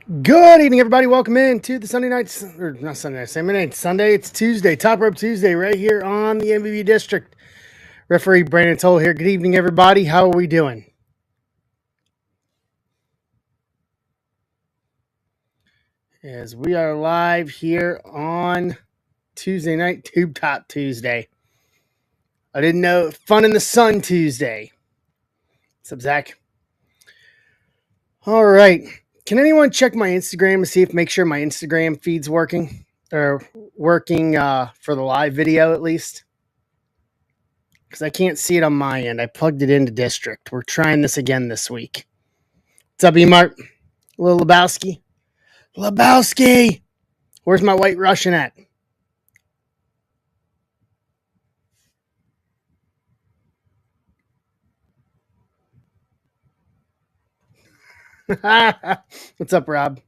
Good evening, everybody. Welcome in to the Sunday nights, or not Sunday night, same night, Sunday. It's Tuesday, Top Rope Tuesday, right here on the MVP District. Referee Brandon Toll here. Good evening, everybody. How are we doing? As we are live here on Tuesday night, Tube Top Tuesday. I didn't know Fun in the Sun Tuesday. What's up, Zach? All right. Can anyone check my Instagram to see if make sure my Instagram feed's working or working for the live video at least? Because I can't see it on my end. I plugged it into District. We're trying this again this week. What's up, E-Mart? Little Lebowski? Lebowski! Where's my White Russian at? What's up, Rob?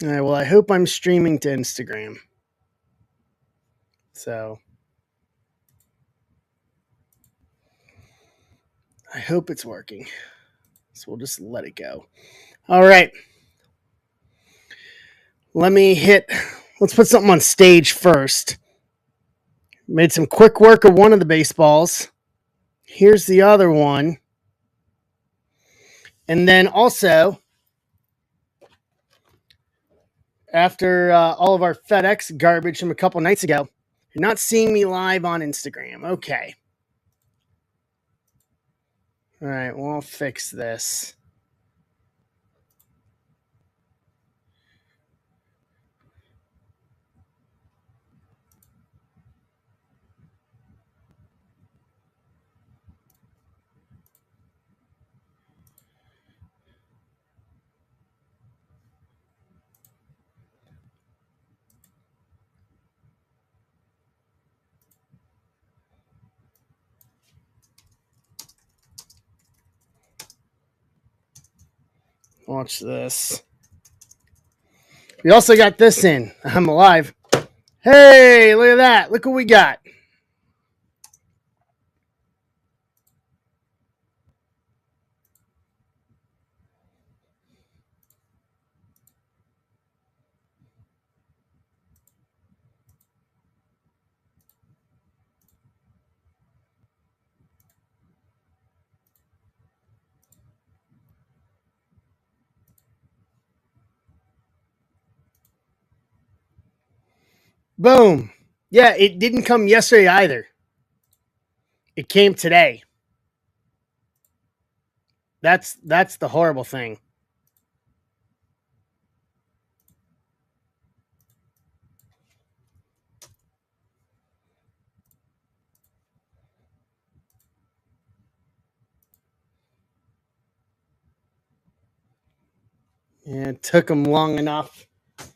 All right, well, I hope I'm streaming to Instagram. So, I hope it's working. So, we'll just let it go. All right. Let's put something on stage first. Made some quick work of one of the baseballs. Here's the other one. And then also, after all of our FedEx garbage from a couple nights ago, you're not seeing me live on Instagram. Okay. All right, well, I'll fix this. Watch this. We also got this in. I'm alive. Hey, look at that. Look what we got. Boom. Yeah, it didn't come yesterday either. It came today. That's the horrible thing. Yeah, it took them long enough. All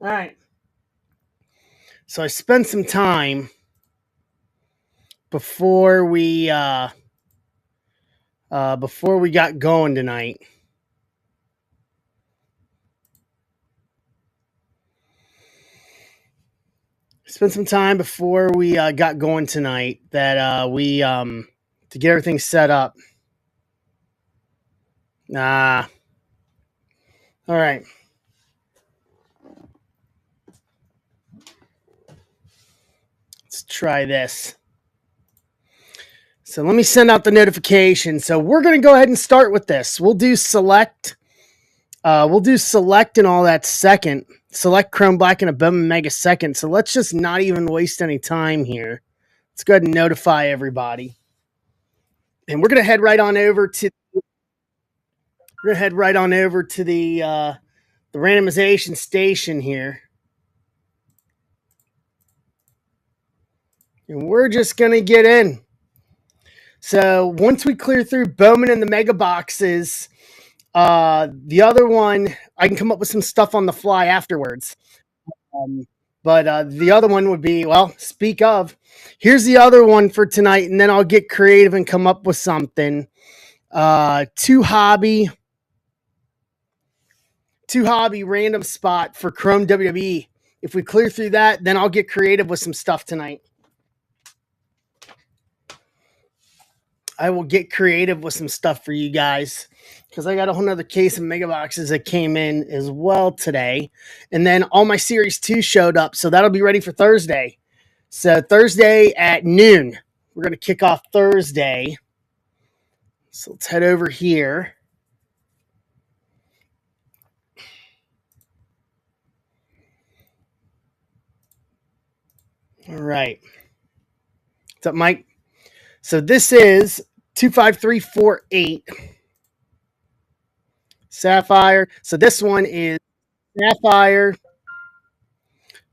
right. So I spent some time before we got going tonight. Spent some time before we got going tonight that we to get everything set up. All right. Let's try this. So let me send out the notification. So we're going to go ahead and start with this. We'll do select. We'll do select and all that second. Select Chrome Black and a Bowman Mega second. So let's just not even waste any time here. Let's go ahead and notify everybody. And we're going to head right on over to the randomization station here. And we're just going to get in. So once we clear through Bowman and the Mega Boxes, the other one, I can come up with some stuff on the fly afterwards. But the other one would be, well, speak of, here's the other one for tonight, and then I'll get creative and come up with something. Two hobby random spot for Chrome WWE. If we clear through that, then I'll get creative with some stuff tonight. I will get creative with some stuff for you guys because I got a whole nother case of mega boxes that came in as well today. And then all my series 2 showed up. So that'll be ready for Thursday. So Thursday at noon, we're going to kick off Thursday. So let's head over here. All right. What's up, Mike? So this is 25348 Sapphire. So this one is Sapphire.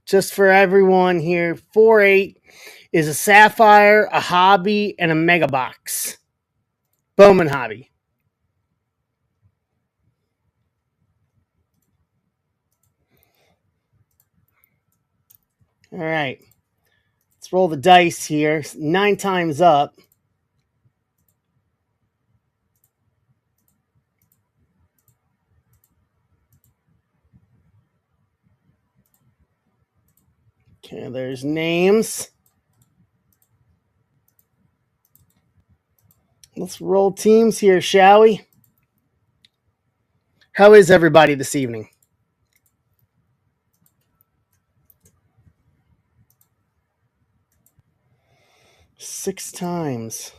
Just for everyone here, 48 is a Sapphire, a Hobby, and a Mega Box. Bowman Hobby. All right. Let's roll the dice here. 9 times up. Okay, there's names. Let's roll teams here, shall we? How is everybody this evening? 6 times.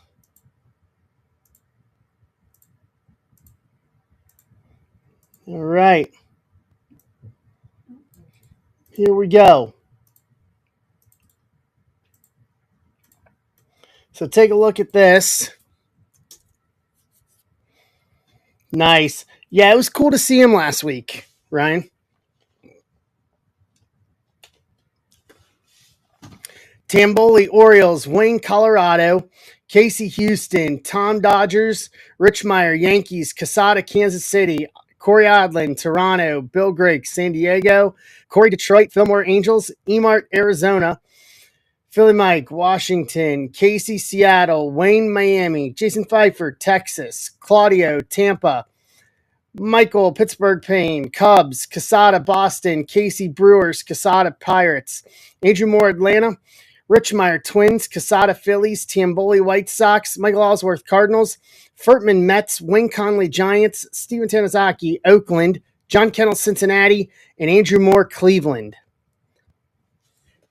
All right. Here we go. So take a look at this. Nice. Yeah, it was cool to see him last week, Ryan. Tamboli Orioles, Wayne Colorado, Casey Houston, Tom Dodgers, Rich Meyer Yankees, Casada Kansas City, Corey Odlin Toronto, Bill Griggs San Diego, Corey Detroit, Fillmore Angels, Emart Arizona, Philly Mike Washington, Casey Seattle, Wayne Miami, Jason Pfeiffer Texas, Claudio Tampa, Michael Pittsburgh Payne, Cubs, Casada Boston, Casey Brewers, Casada Pirates, Andrew Moore Atlanta, Rich Meyer Twins, Casada Phillies, Tamboli White Sox, Michael Ellsworth Cardinals, Furtman Mets, Wayne Conley Giants, Steven Tanizaki Oakland, John Kennel Cincinnati, and Andrew Moore Cleveland.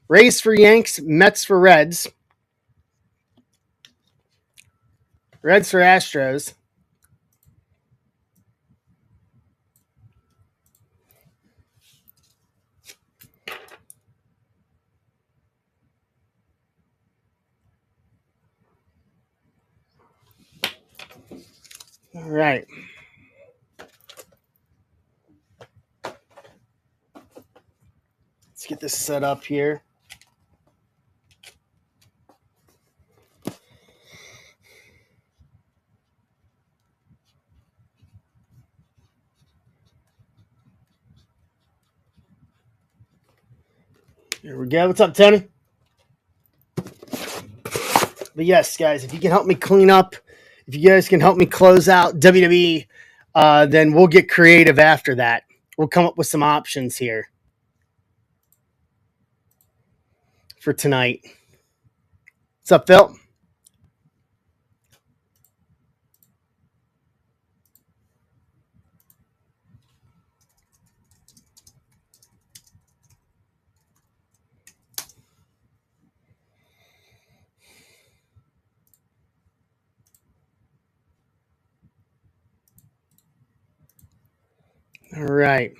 Rays for Yanks, Mets for Reds, Reds for Astros. All right. Let's get this set up here. Here we go. What's up, Tony? But yes, guys, if you can help me clean up, if you guys can help me close out WWE, then we'll get creative after that. We'll come up with some options here for tonight. What's up, Phil? All right.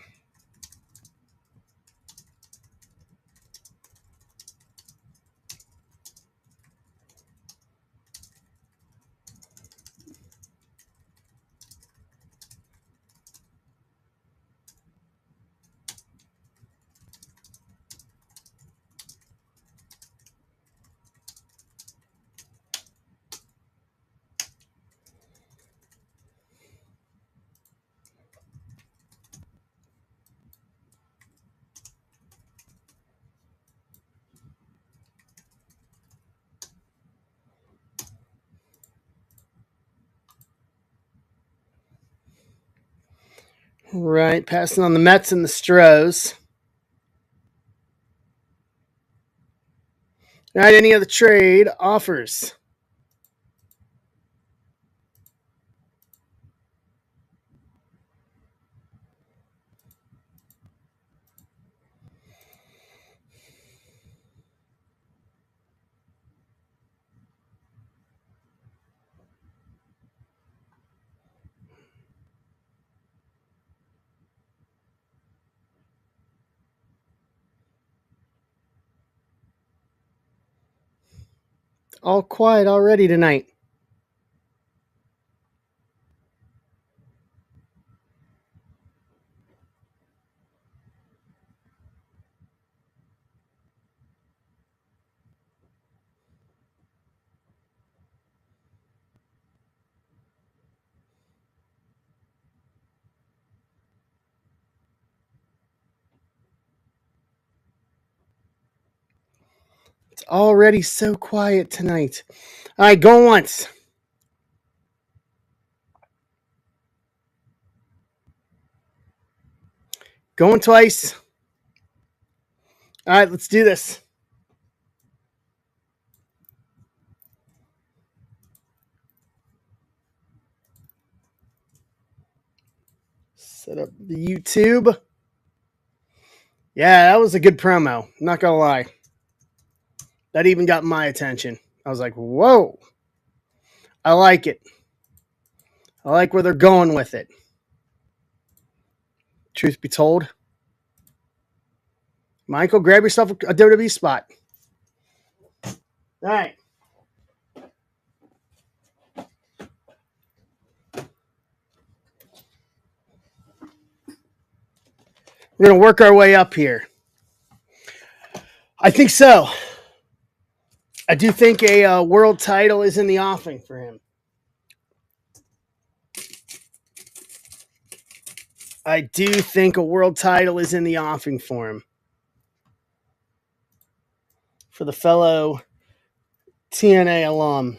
All right. Passing on the Mets and the Stros. All right. Any other trade offers? all quiet already tonight. It's already so quiet tonight. All right, going once. Going twice. All right, let's do this. Set up the YouTube. Yeah, that was a good promo. Not gonna lie. That even got my attention. I was like, whoa. I like it. I like where they're going with it. Truth be told. Michael, grab yourself a WWE spot. All right. We're going to work our way up here. I think so. I do think a world title is in the offing for him. I do think a world title is in the offing for him. For the fellow TNA alum.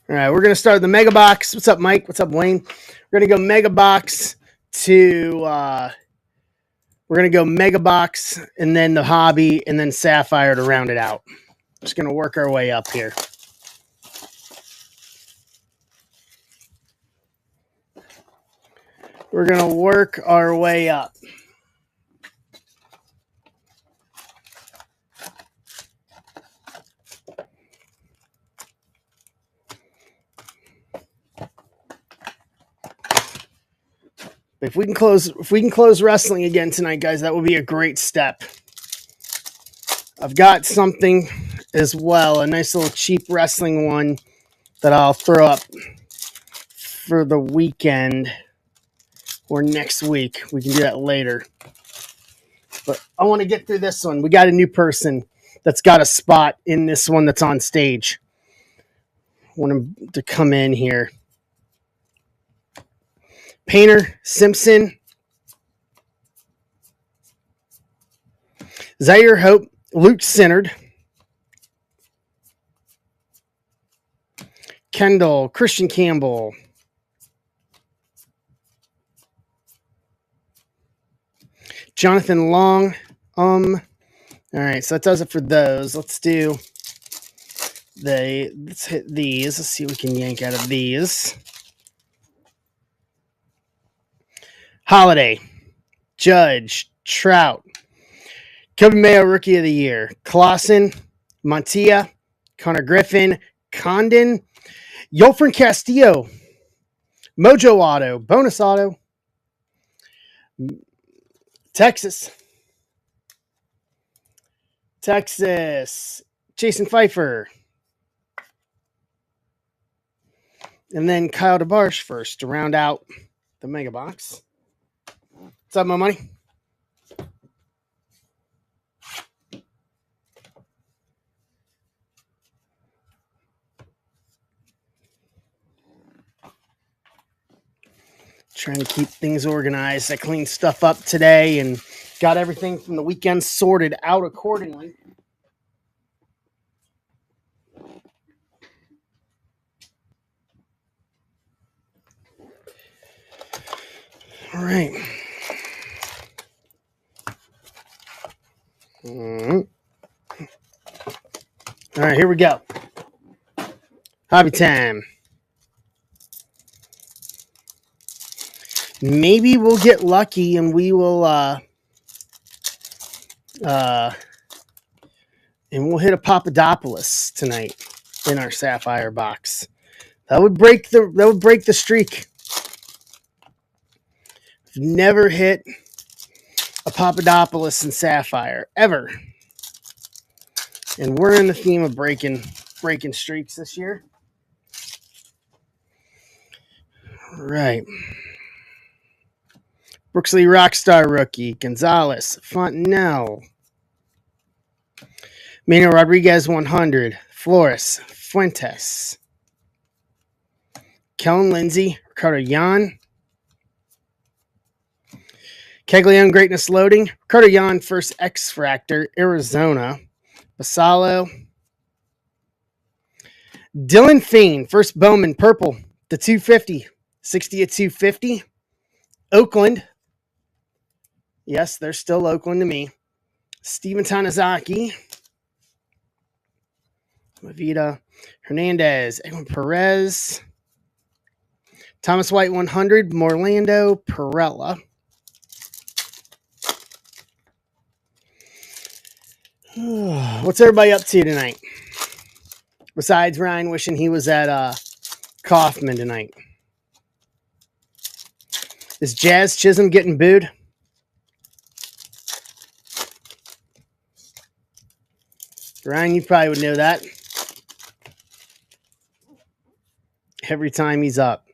All right, we're going to start the Mega Box. What's up, Mike? What's up, Wayne? We're going to go Mega Box to... we're going to go Mega Box and then the Hobby and then Sapphire to round it out. Just going to work our way up here. We're going to work our way up. If we can close wrestling again tonight, guys, that would be a great step. I've got something as well, a nice little cheap wrestling one that I'll throw up for the weekend or next week. We can do that later. But I want to get through this one. We got a new person that's got a spot in this one that's on stage. I want him to come in here. Painter, Simpson, Zaire Hope, Luke Sinnard, Kendall, Christian Campbell, Jonathan Long. All right, so that does it for those. Let's hit these. Let's see what we can yank out of these. Holiday, Judge, Trout, Kobe Mayo, Rookie of the Year, Clausen, Montilla, Connor Griffin, Condon, Yolfrin Castillo, Mojo Auto, Bonus Auto, Texas, Jason Pfeiffer, and then Kyle DeBarge first to round out the Mega Box. What's up, my money? Trying to keep things organized. I cleaned stuff up today and got everything from the weekend sorted out accordingly. All right. All right, here we go. Hobby time. Maybe we'll get lucky and we will and we'll hit a Papadopoulos tonight in our Sapphire box. That would break the streak. I've never hit a Papadopoulos and Sapphire ever. And we're in the theme of breaking streaks this year. All right. Brooksley Rockstar rookie, Gonzalez, Fontenelle. Manuel Rodriguez 100, Flores, Fuentes. Kellen Lindsay, Ricardo Yan. Caglione Greatness Loading, Ricardo Yan, first X-Fractor, Arizona. Basalo. Dylan Feen, first Bowman, purple, the 250, 60 at 250. Oakland. Yes, they're still Oakland to me. Steven Tanizaki. Mavita Hernandez, Edwin Perez. Thomas White 100, Morlando Perella. What's everybody up to tonight? Besides Ryan wishing he was at Kaufman tonight. Is Jazz Chisholm getting booed? Ryan, you probably would know that. Every time he's up.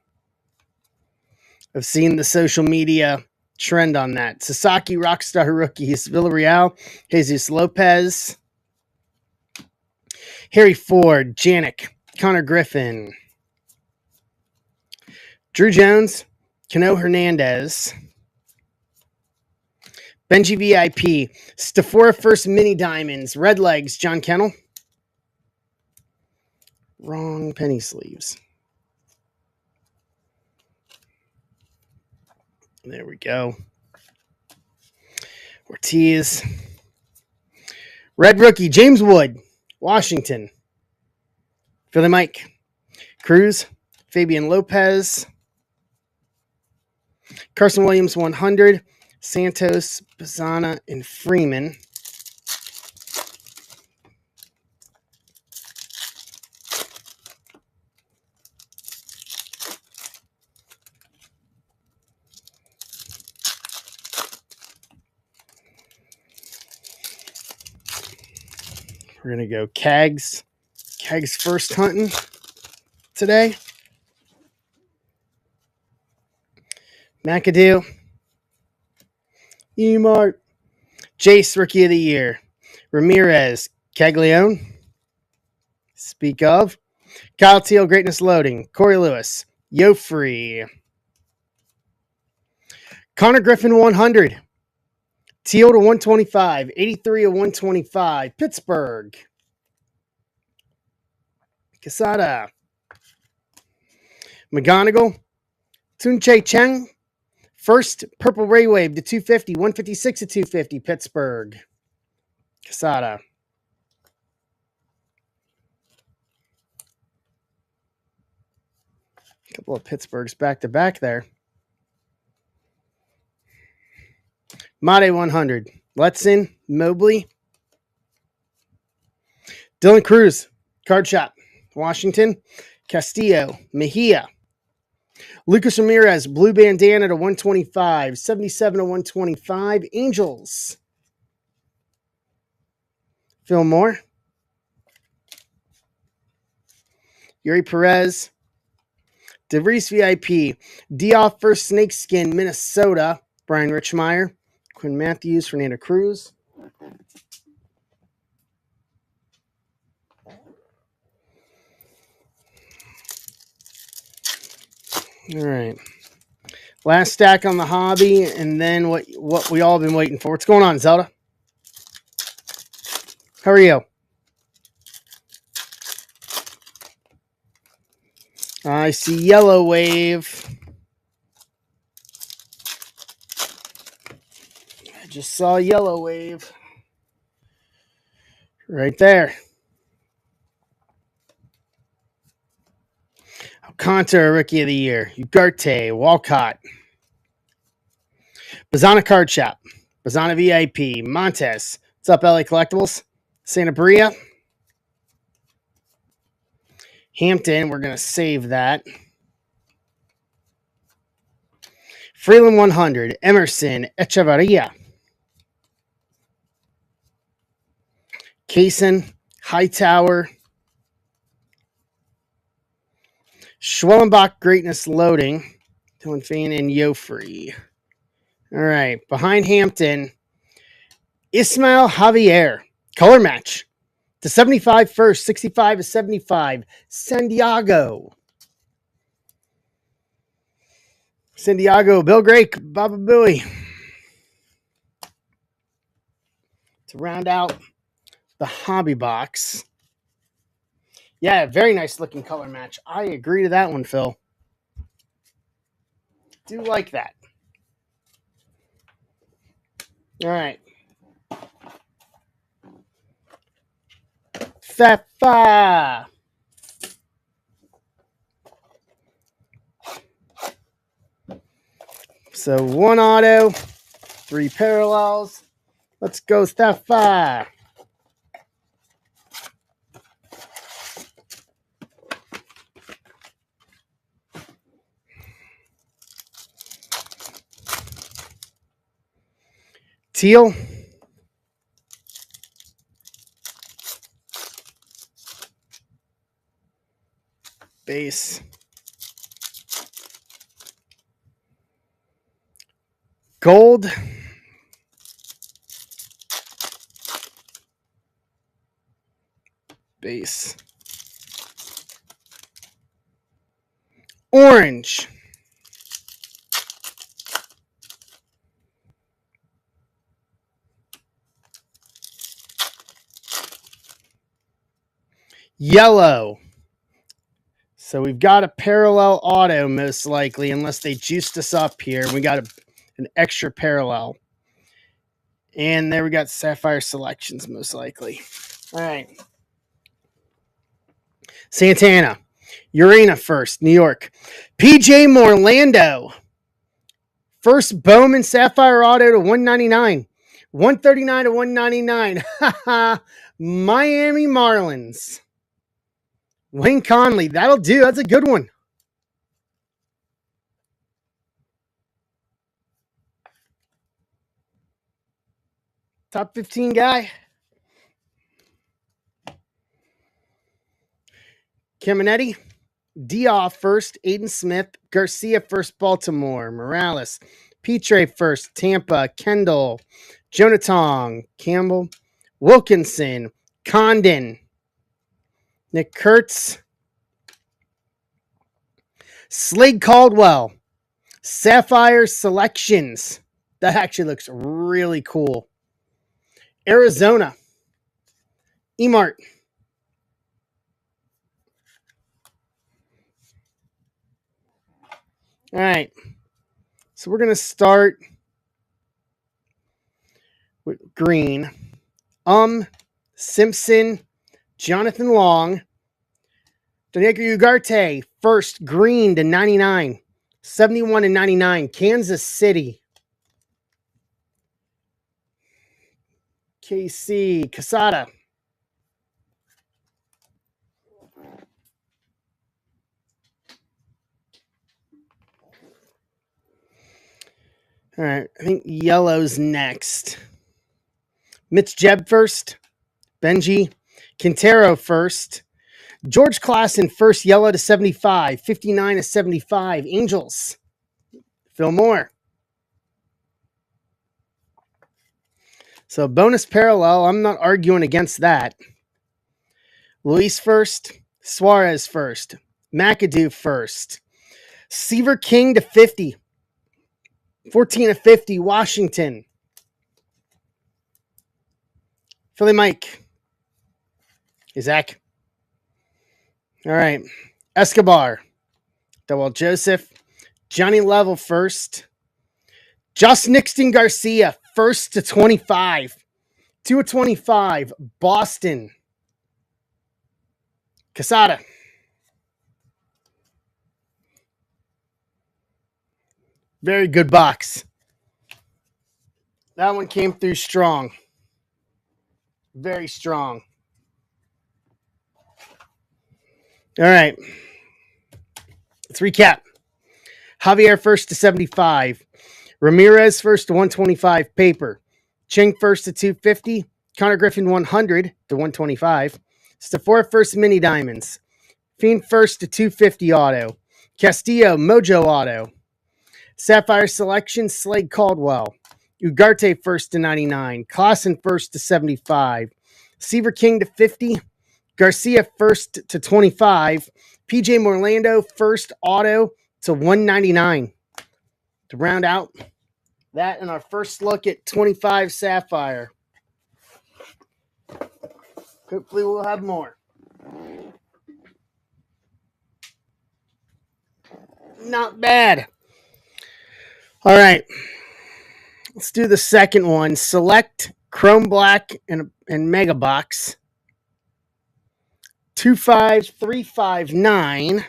I've seen the social media trend on that. Sasaki Rockstar rookies, Villarreal, Jesus Lopez, Harry Ford, Janik, Connor Griffin, Drew Jones, Cano Hernandez, Benji VIP, Stafora First Mini Diamonds, Red Legs, John Kennel. Wrong penny sleeves. There we go. Ortiz. Red rookie, James Wood, Washington. Philly Mike. Cruz, Fabian Lopez. Carson Williams 100. Santos, Bazzana, and Freeman. We're going to go Cags. Cags first hunting today. McAdoo. Emart. Jace, Rookie of the Year. Ramirez. Caglione. Speak of. Kyle Teal, Greatness Loading. Corey Lewis. Yofree. Connor Griffin 100. Teal to 125. 83 to 125. Pittsburgh. Quesada. McGonigal. Tunche Cheng. First Purple Ray Wave to 250. 156 to 250. Pittsburgh. Quesada. A couple of Pittsburghs back to back there. Mate 100. Letson, Mobley. Dylan Cruz, Card Shop, Washington. Castillo, Mejia. Lucas Ramirez, Blue Bandana to 125. 77 to 125. Angels. Phil Moore. Yuri Perez. DeVries VIP. Dioff First Snakeskin, Minnesota. Brian Richmeyer. Quinn Matthews, Fernando Cruz. All right. Last stack on the hobby, and then what we all been waiting for. What's going on, Zelda? How are you? I see Yellow Wave. I just saw Yellow Wave. Right there. Alcantara, Rookie of the Year. Ugarte, Walcott. Bazzana Card Shop. Bazzana VIP. Montes. What's up, LA Collectibles? Santa Maria. Hampton, we're going to save that. Freeland 100. Emerson Echevarria. Kaysen, Hightower, Schwellenbach, Greatness Loading, Dylan Fane, and Yofree. All right, behind Hampton, Ismael Javier, color match. To 75 first, 65 to 75, San Diego, Bill Drake, Baba Booey. To round out the hobby box. Yeah, very nice looking color match. I agree to that one, Phil. Do like that. All right. Fafa. So 1 auto, 3 parallels. Let's go, Fafa. Teal. Base. Gold. Base. Orange. Yellow. So we've got a parallel auto, most likely, unless they juiced us up here. We got an extra parallel. And there we got Sapphire Selections, most likely. All right. Santana. Urena first, New York. PJ Morlando. First Bowman Sapphire Auto to 199. 139 to 199. Miami Marlins. Wayne Conley. That'll do. That's a good one. Top 15 guy. Caminetti. Dioff first. Aiden Smith. Garcia first. Baltimore. Morales. Petre first. Tampa. Kendall. Jonathan. Campbell. Wilkinson. Condon. Nick Kurtz. Slade Caldwell. Sapphire Selections. That actually looks really cool. Arizona. Emart. All right. So we're going to start with green. Simpson. Jonathan Long. Daniel Ugarte. First green to 99. 71 and 99. Kansas City. KC. Casada. All right. I think yellow's next. Mitch Jeb first. Benji. Quintero first. George Klassen first yellow to 75. 59 to 75. Angels. Phil Moore. So bonus parallel. I'm not arguing against that. Luis first. Suarez first. McAdoo first. Seaver King to 50. 14 to 50. Washington. Philly Mike. Isaac. All right. Escobar. Dowell Joseph. Johnny Level first. Josh Nixon Garcia. First to 25. 2 of 25. Boston. Casada. Very good box. That one came through strong. Very strong. All right. Let's recap. Javier first to 75. Ramirez first to 125 paper. Ching first to 250. Connor Griffin 100 to 125. Sephora First Mini Diamonds. Fiend First to 250 auto. Castillo Mojo auto. Sapphire Selection Slade Caldwell. Ugarte First to 99. Clausen First to 75. Seaver King to 50. Garcia First to 25. PJ Morlando First auto to 199. To round out that and our first look at 25 Sapphire. Hopefully we'll have more. Not bad. All right. Let's do the second one. Select Chrome Black and Mega Box. 25359.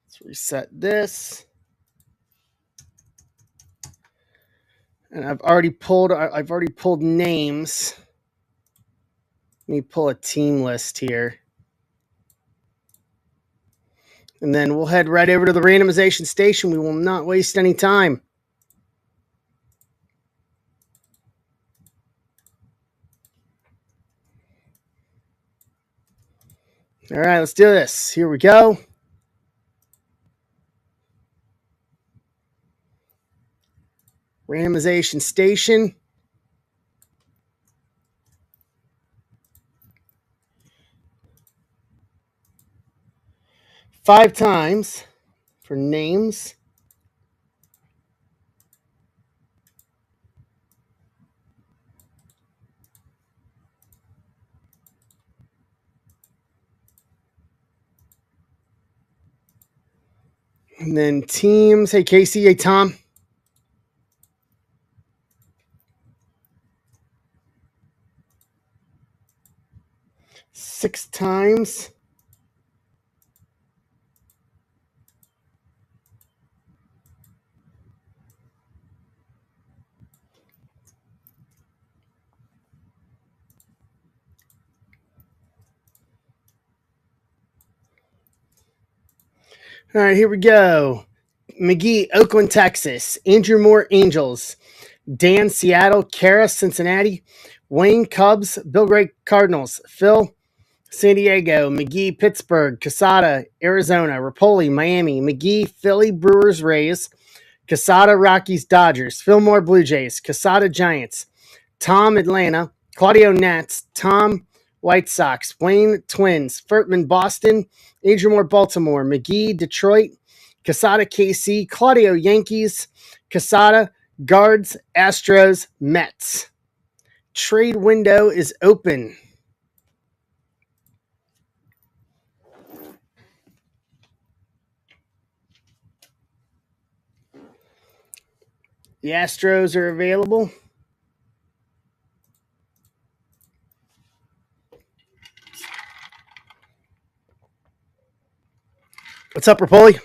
Let's reset this. And I've already pulled names. Let me pull a team list here. And then we'll head right over to the randomization station. We will not waste any time. All right, let's do this. Here we go. Randomization station. Five times for names. And then teams. Hey, Casey. Hey, Tom. Six times. All right, here we go. McGee, Oakland, Texas. Andrew Moore, Angels. Dan, Seattle. Kara, Cincinnati. Wayne, Cubs. Bill Gray, Cardinals. Phil, San Diego. McGee, Pittsburgh. Casada, Arizona. Rapoli, Miami. McGee, Philly, Brewers, Rays. Casada, Rockies, Dodgers. Fillmore, Blue Jays. Casada, Giants. Tom, Atlanta. Claudio, Nats. Tom, White Sox. Wayne, Twins. Furtman, Boston. Andrew Moore, Baltimore. McGee, Detroit. Casada, KC. Claudio, Yankees. Casada, Guards, Astros, Mets. Trade window is open. The Astros are available. What's up, Rapoli?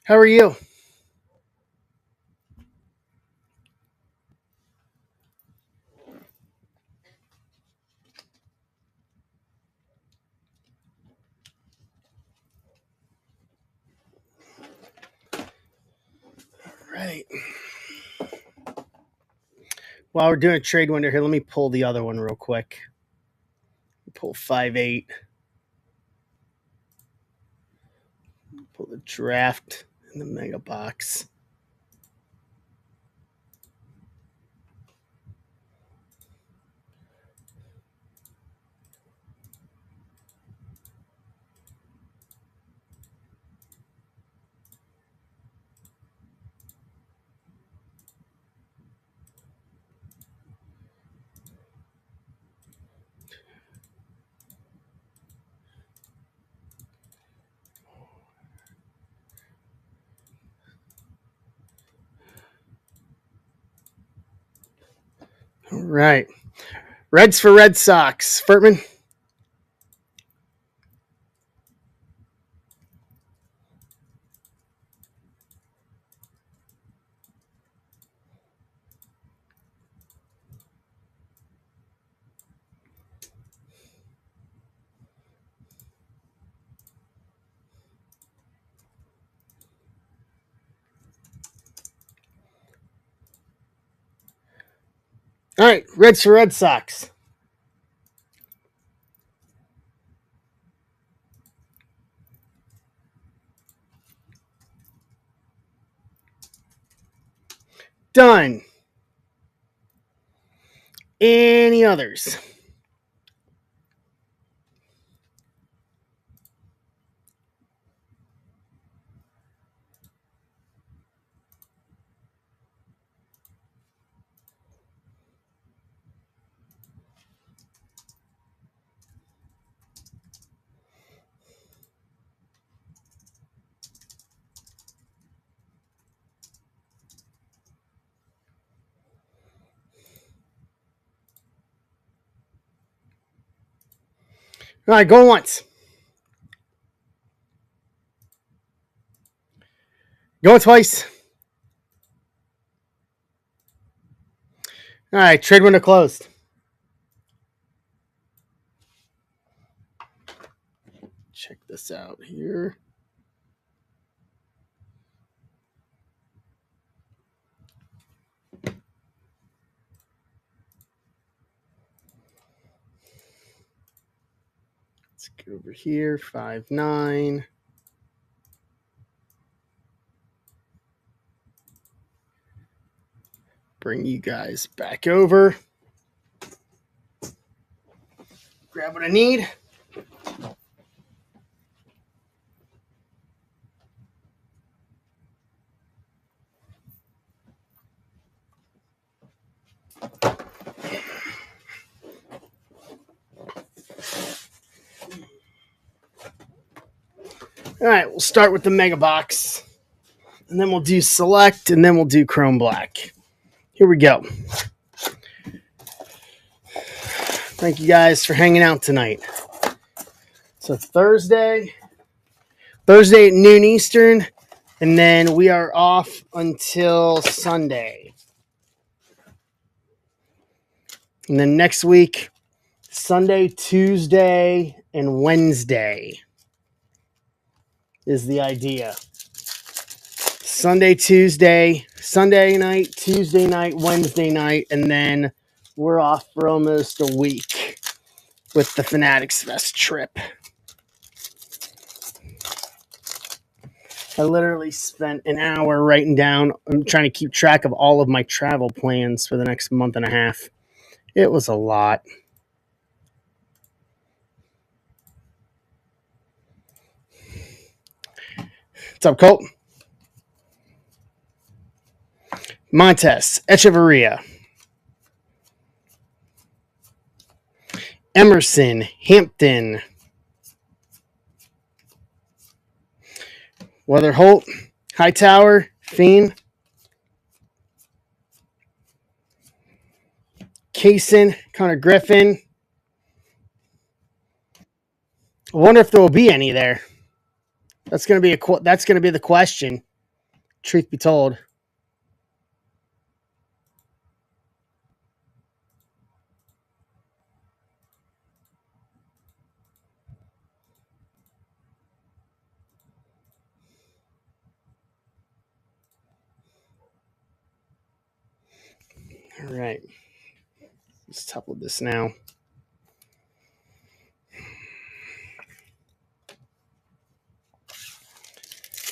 How are you? Right. While we're doing a trade window here, let me pull the other one real quick. Pull 5-8. Pull the draft in the mega box. All right. Reds for Red Sox. Furtman. All right. Reds for Red Sox. Done. Any others? All right. Go once. Go twice. All right. Trade window closed. Check this out here. Let's go over here. 5-9. Bring you guys back over. Grab what I need. All right, we'll start with the Mega Box, and then we'll do Select, and then we'll do Chrome Black. Here we go. Thank you guys for hanging out tonight. So Thursday at noon Eastern, and then we are off until Sunday. And then next week, Sunday, Tuesday, and Wednesday is the idea. Sunday night, Tuesday night, Wednesday night, and then we're off for almost a week with the Fanatics Fest trip. I literally spent an hour writing down. I'm trying to keep track of all of my travel plans for the next month and a half. It was a lot. What's up, Colt? Montes, Echeverria, Emerson, Hampton, Weatherholt, Hightower, Fiend, Kaysen, Connor Griffin. I wonder if there will be any there. That's going to be the question. Truth be told. All right. Let's topple this now.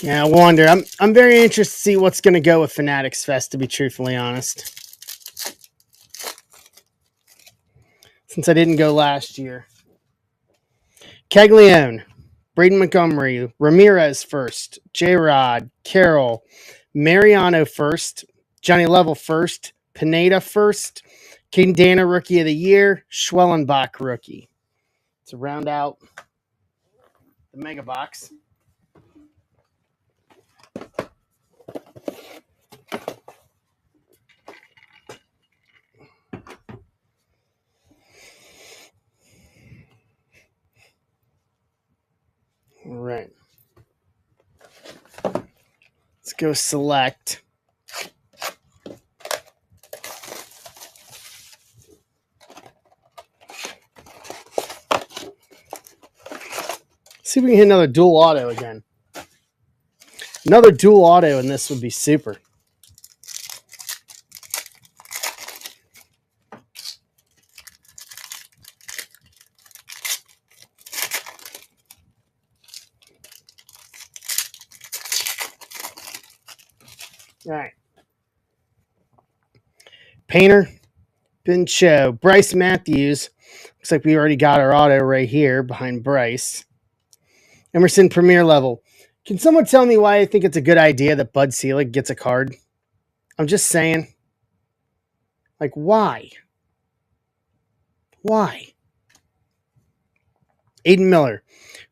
Yeah, I wonder. I'm very interested to see what's going to go with Fanatics Fest, to be truthfully honest. Since I didn't go last year. Caglione, Braden Montgomery, Ramirez first, J-Rod, Carroll, Mariano first, Johnny Level first, Pineda first, Quintana Rookie of the Year, Schwellenbach Rookie. To round out the Mega Box. All right. Let's go select. See if we can hit another dual auto again. Another dual auto, and this would be super. All right. Painter, Pinchot, Bryce Matthews. Looks like we already got our auto right here behind Bryce. Emerson Premier Level. Can someone tell me why I think it's a good idea that Bud Selig gets a card? I'm just saying. Like, why? Why? Aiden Miller,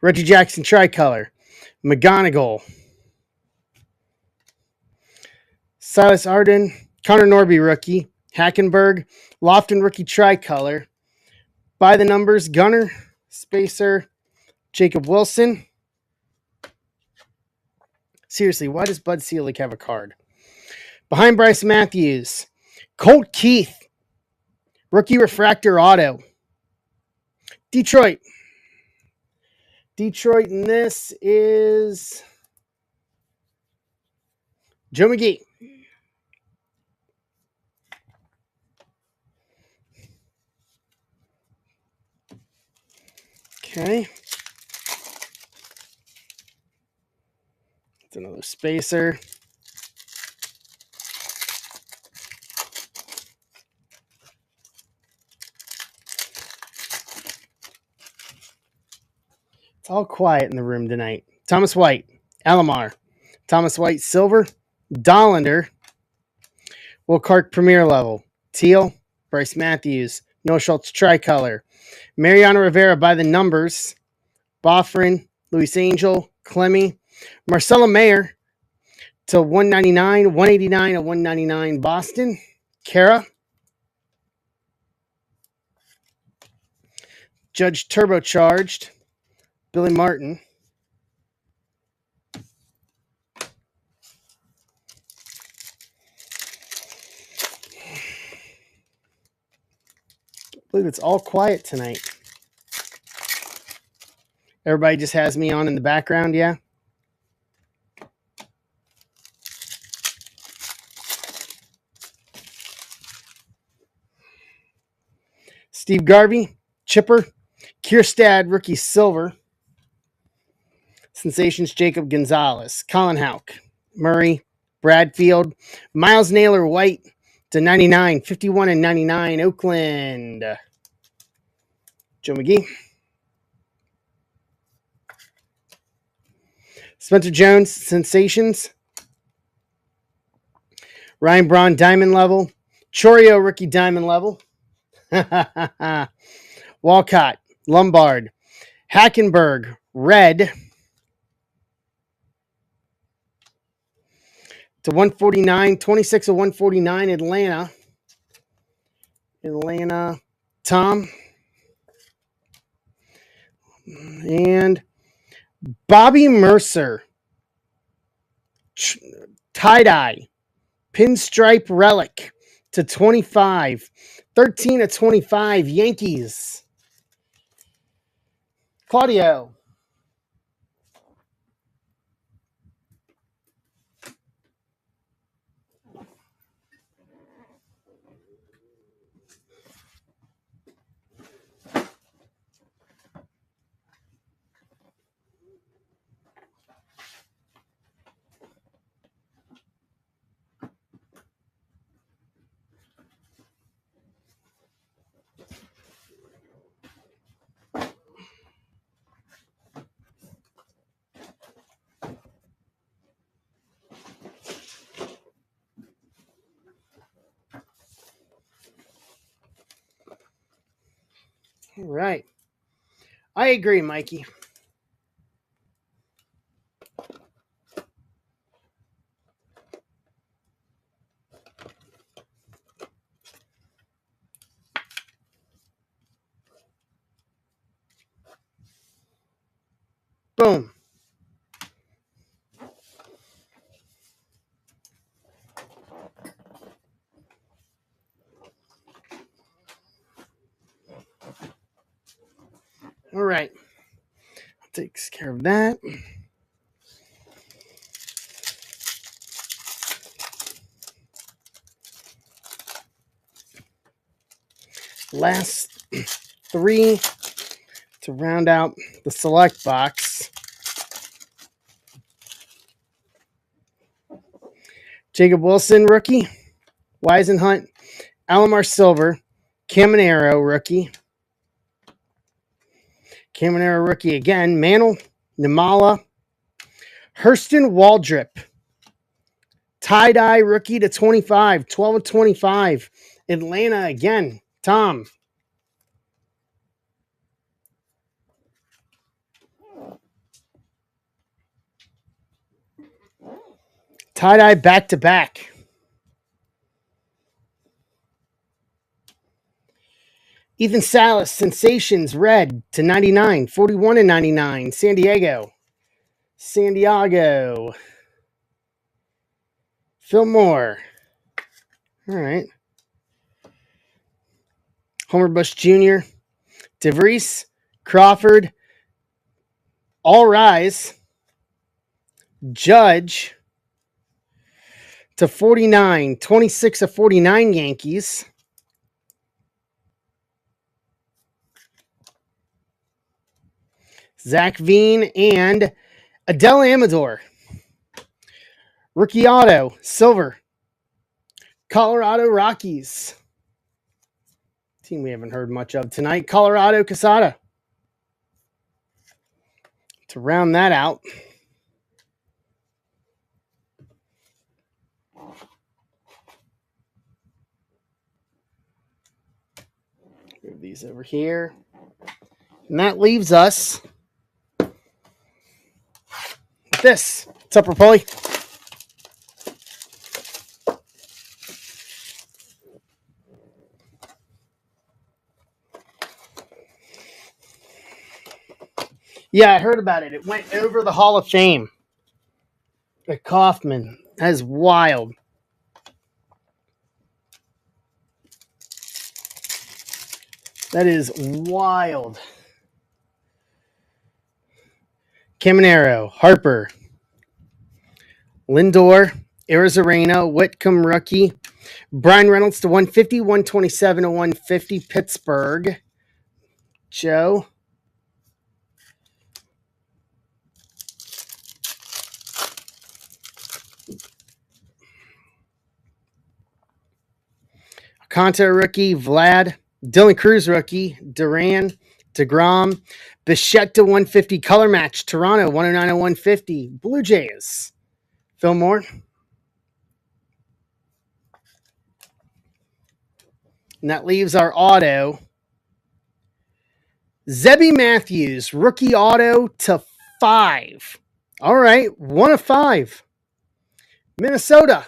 Reggie Jackson Tricolor, McGonigal, Silas Arden, Connor Norby rookie, Hackenberg, Lofton rookie Tricolor, by the numbers, Gunner, Spacer, Jacob Wilson. Seriously, why does Bud Selig have a card? Behind Bryce Matthews, Colt Keith, rookie refractor auto. Detroit, and this is Joe McGee. Okay. It's another spacer. It's all quiet in the room tonight. Thomas White, Alomar, Thomas White Silver, Dollander, Will Clark Premier Level, Teal, Bryce Matthews, Noah Schultz Tricolor, Mariano Rivera by the numbers, Boffrin, Luis Angel, Clemmy, Marcelo Mayer to 199, 189, and 199 Boston, Kara, Judge Turbocharged, Billy Martin, I believe it's all quiet tonight. Everybody just has me on in the background, yeah? Steve Garvey, Chipper, Kierstad, rookie silver, Sensations Jacob Gonzalez, Colin Houck, Murray, Bradfield, Miles Naylor White to 99, 51 and 99, Oakland, Joe McGee, Spencer Jones, Sensations, Ryan Braun, Diamond Level, Chorio, rookie Diamond Level, Walcott, Lombard, Hackenberg, Red to 149, 26 of 149, Atlanta, Tom, and Bobby Mercer, tie-dye, pinstripe relic to 25, 13 of 25, Yankees. Claudio. All right. I agree, Mikey. Boom. All right. Takes care of that. Last three to round out the select box. Jacob Wilson, rookie. Weisenhunt, Alomar Silver, Caminero, rookie. Caminero, rookie again. Mantle, Namala, Hurston Waldrip. Tie-dye rookie to 25, 12 of 25. Atlanta again. Tom. Tie-dye back-to-back. Ethan Salas, Sensations, red to 99, 41 and 99. San Diego. Phil Moore. All right. Homer Bush Jr., DeVries, Crawford, All Rise, Judge to 49, 26 of 49 Yankees. Zach Veen and Adele Amador. Rookie auto, silver. Colorado Rockies. Team we haven't heard much of tonight. Colorado Casada. To round that out. Move these over here. And that leaves us with this. What's up, Rapoli? Yeah, I heard about it. It went over the Hall of Fame at Kauffman. That is wild. That is wild. Caminero, Harper, Lindor, Arizarena, Whitcomb rookie, Brian Reynolds to 150, 127 to 150, Pittsburgh, Joe. Alcantara rookie, Vlad, Dylan Cruz rookie, Duran, DeGrom, Bichette to 150, color match, Toronto, 109 to 150, Blue Jays, Phil Moore. And that leaves our auto. Zebby Matthews, rookie auto to 5. All right, 1 of 5. Minnesota.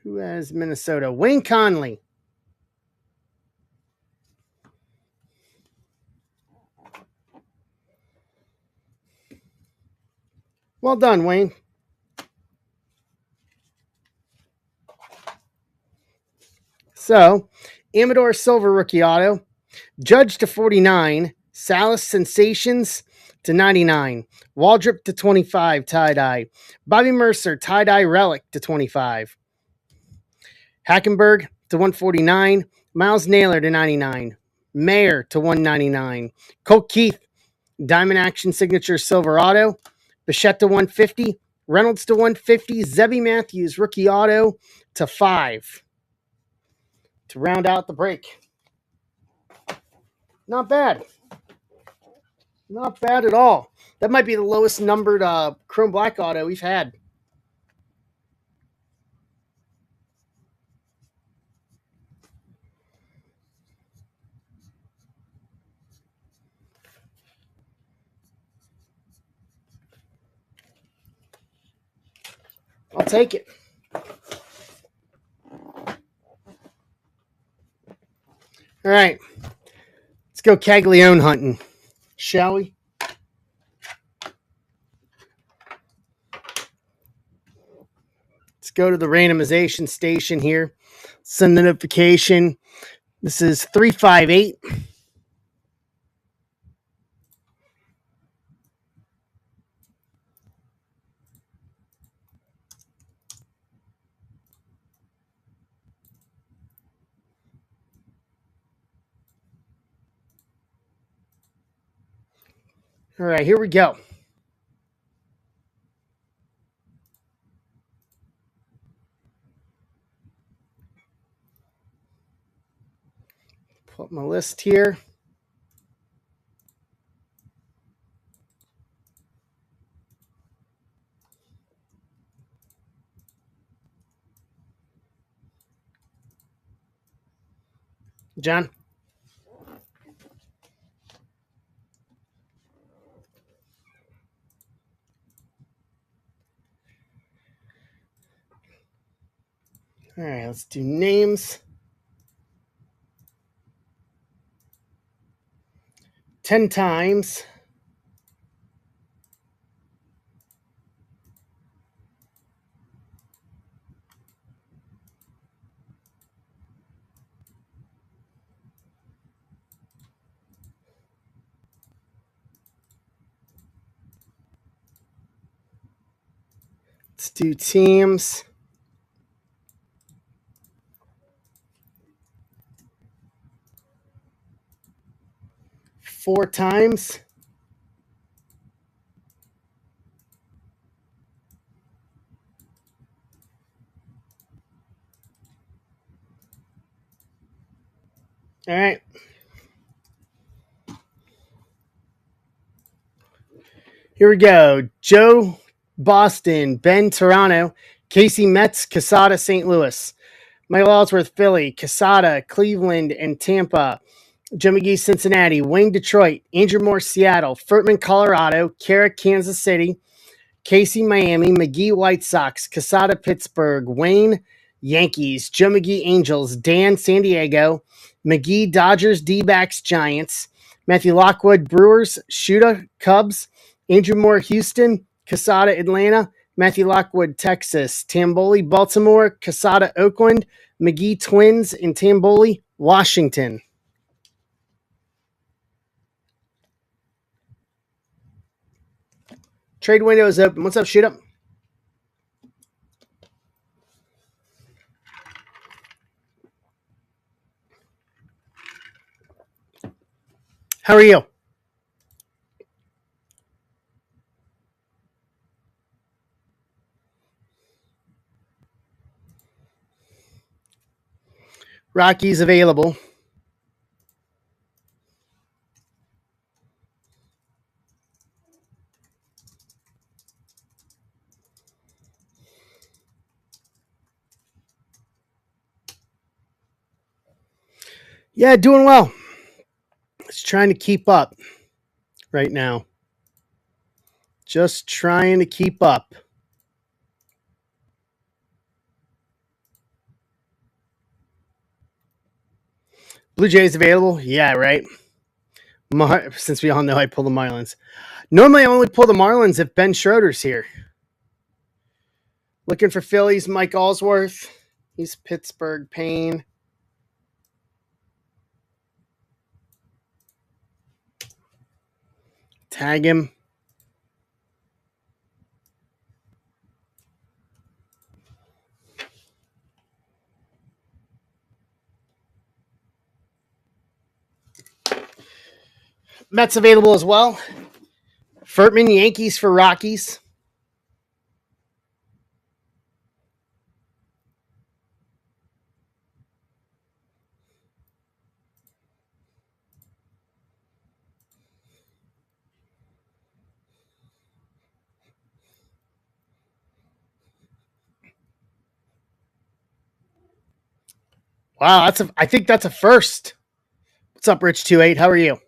Who has Minnesota? Wayne Conley. Well done, Wayne. So, Amador Silver rookie auto. Judge to 49. Salas Sensations to 99. Waldrip to 25, tie-dye. Bobby Mercer, tie-dye relic to 25. Hackenberg to 149. Miles Naylor to 99. Mayer to 199. Colt Keith, Diamond Action Signature Silver Auto. Bichette to 150. Reynolds to 150. Zebby Matthews, rookie auto to 5. To round out the break. Not bad. Not bad at all. That might be the lowest numbered Chrome Black auto we've had. I'll take it. All right. Let's go Caglione hunting, shall we? Let's go to the randomization station here. Send the notification. This is 358. All right, here we go. Pull up my list here. John? All right, let's do names. 10 times. Let's do teams. 4 times. All right. Here we go. Joe Boston, Ben Toronto, Casey Metz, Casada St. Louis, Michael Ellsworth Philly, Casada Cleveland and Tampa, Joe McGee Cincinnati, Wayne Detroit, Andrew Moore Seattle, Furtman Colorado, Carrick Kansas City, Casey Miami, McGee White Sox, Casada Pittsburgh, Wayne Yankees, Joe McGee Angels, Dan San Diego, McGee Dodgers, D-backs Giants, Matthew Lockwood Brewers, Shuta Cubs, Andrew Moore Houston, Casada Atlanta, Matthew Lockwood Texas, Tamboli Baltimore, Casada Oakland, McGee Twins, and Tamboli Washington. Trade window is open. What's up, Shoot Up? How are you? Rockies available. Yeah, doing well. Just trying to keep up right now. Just trying to keep up. Blue Jays available? Yeah, right. Since we all know I pull the Marlins. Normally I only pull the Marlins if Ben Schroeder's here. Looking for Phillies, Mike Allsworth. He's Pittsburgh Payne. Tag him. Mets available as well. Furtman, Yankees for Rockies. Wow, I think that's a first. What's up, Rich28? How are you?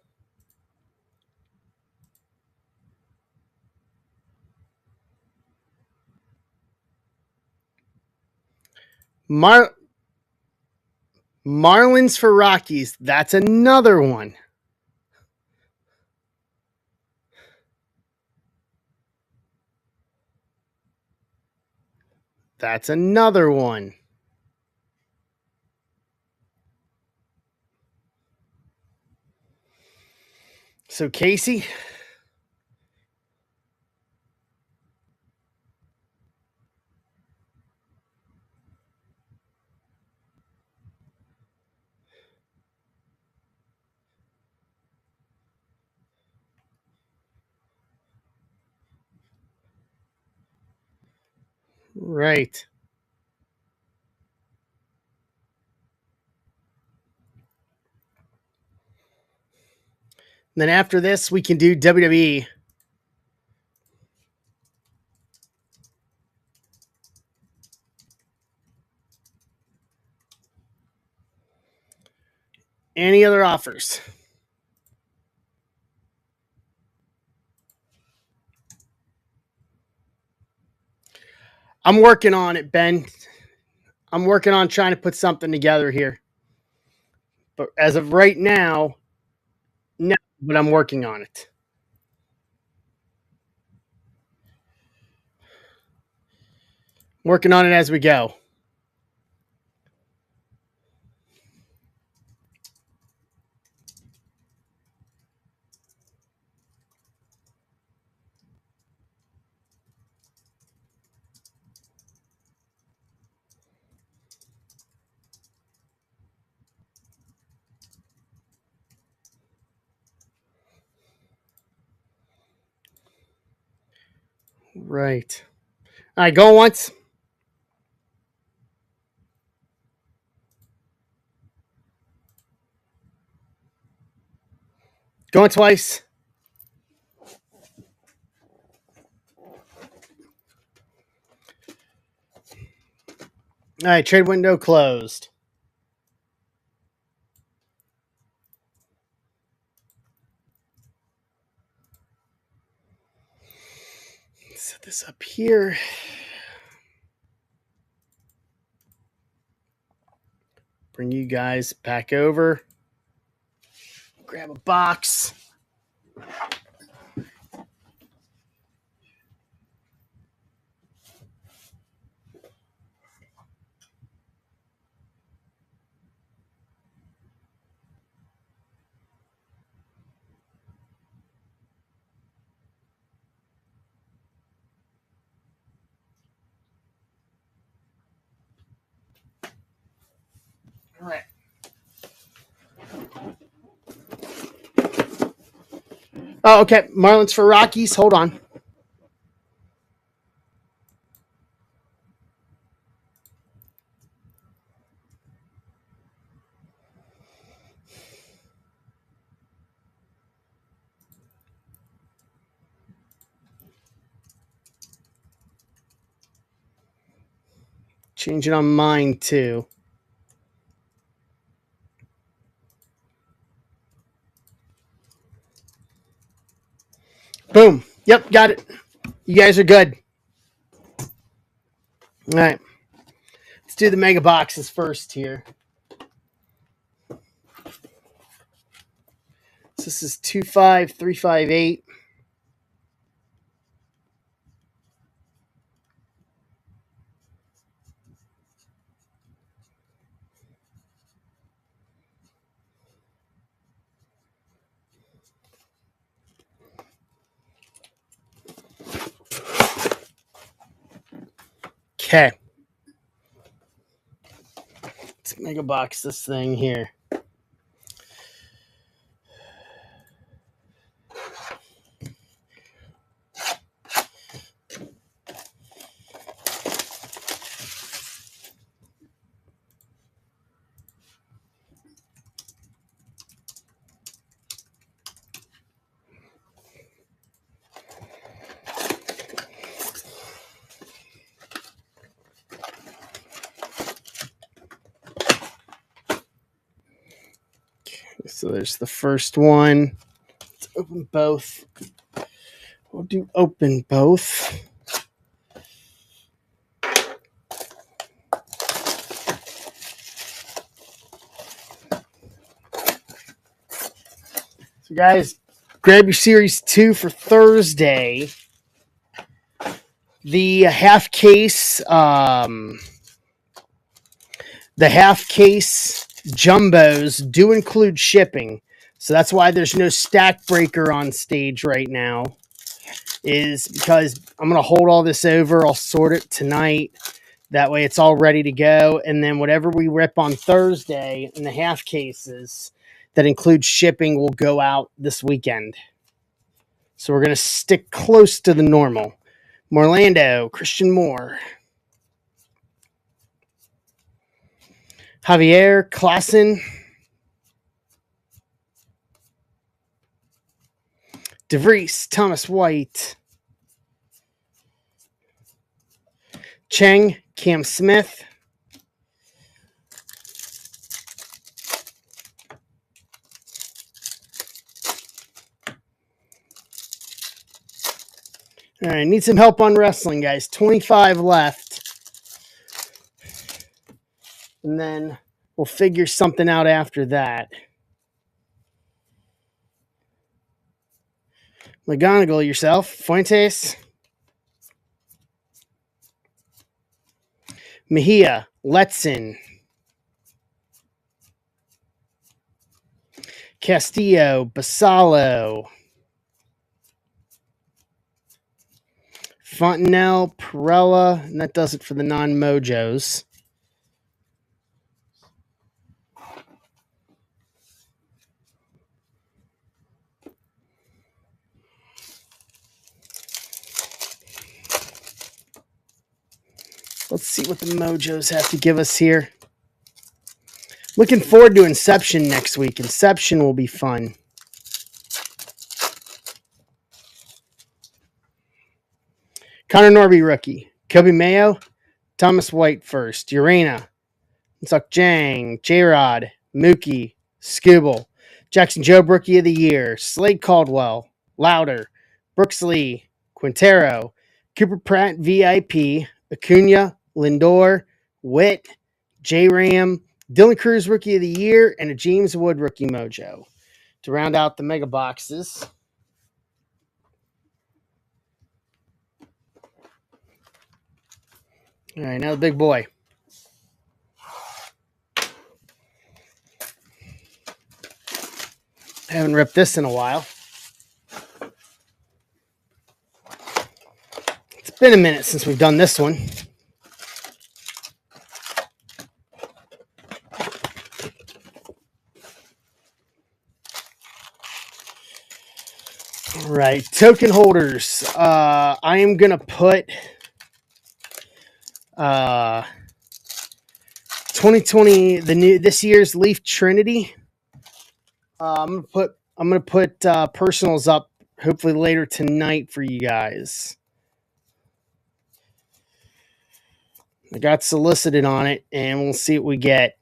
Marlins for Rockies. That's another one. That's another one. So, Casey, right. Then after this, we can do WWE. Any other offers? I'm working on it, Ben. I'm working on trying to put something together here. But as of right now, no, but I'm working on it. Working on it as we go. Right. All right, going once. Going twice. All right, trade window closed. Set this up here. Bring you guys back over. Grab a box. All right. Oh, okay. Marlins for Rockies. Hold on. Change it on mine too. Boom. Yep, got it. You guys are good. All right. Let's do the mega boxes first here. So this is 25358. Okay. Let's mega box this thing here. So there's the first one. Let's open both. We'll do open both. So guys, grab your series 2 for Thursday. The half case jumbos do include shipping. So that's why there's no stack breaker on stage right now, is because I'm going to hold all this over. I'll sort it tonight. That way it's all ready to go. And then whatever we rip on Thursday in the half cases that includes shipping will go out this weekend. So we're going to stick close to the normal. Morlando, Christian Moore. Javier Klassen. DeVries, Thomas White. Cheng, Cam Smith. All right, need some help on wrestling, guys. 25 left. And then we'll figure something out after that. McGonigal, yourself. Fuentes. Mejia, Letson. Castillo, Basalo. Fontenelle, Perella, and that does it for the non-mojos. Let's see what the mojos have to give us here. Looking forward to Inception next week. Inception will be fun. Connor Norby, rookie. Kobe Mayo, Thomas White first. Urena, Suk Jang, J-Rod, Mookie, Scooble. Jackson Jobe, rookie of the year. Slade Caldwell, Louder, Brooks Lee, Quintero, Cooper Pratt, VIP, Acuna, Lindor, Witt, J-Ram, Dylan Cruz, rookie of the year, and a James Wood, rookie mojo to round out the mega boxes. All right, now the big boy. I haven't ripped this in a while. It's been a minute since we've done this one. All right, token holders. I am going to put 2020, this year's Leaf Trinity. I'm gonna put personals up hopefully later tonight for you guys. I got solicited on it, and we'll see what we get.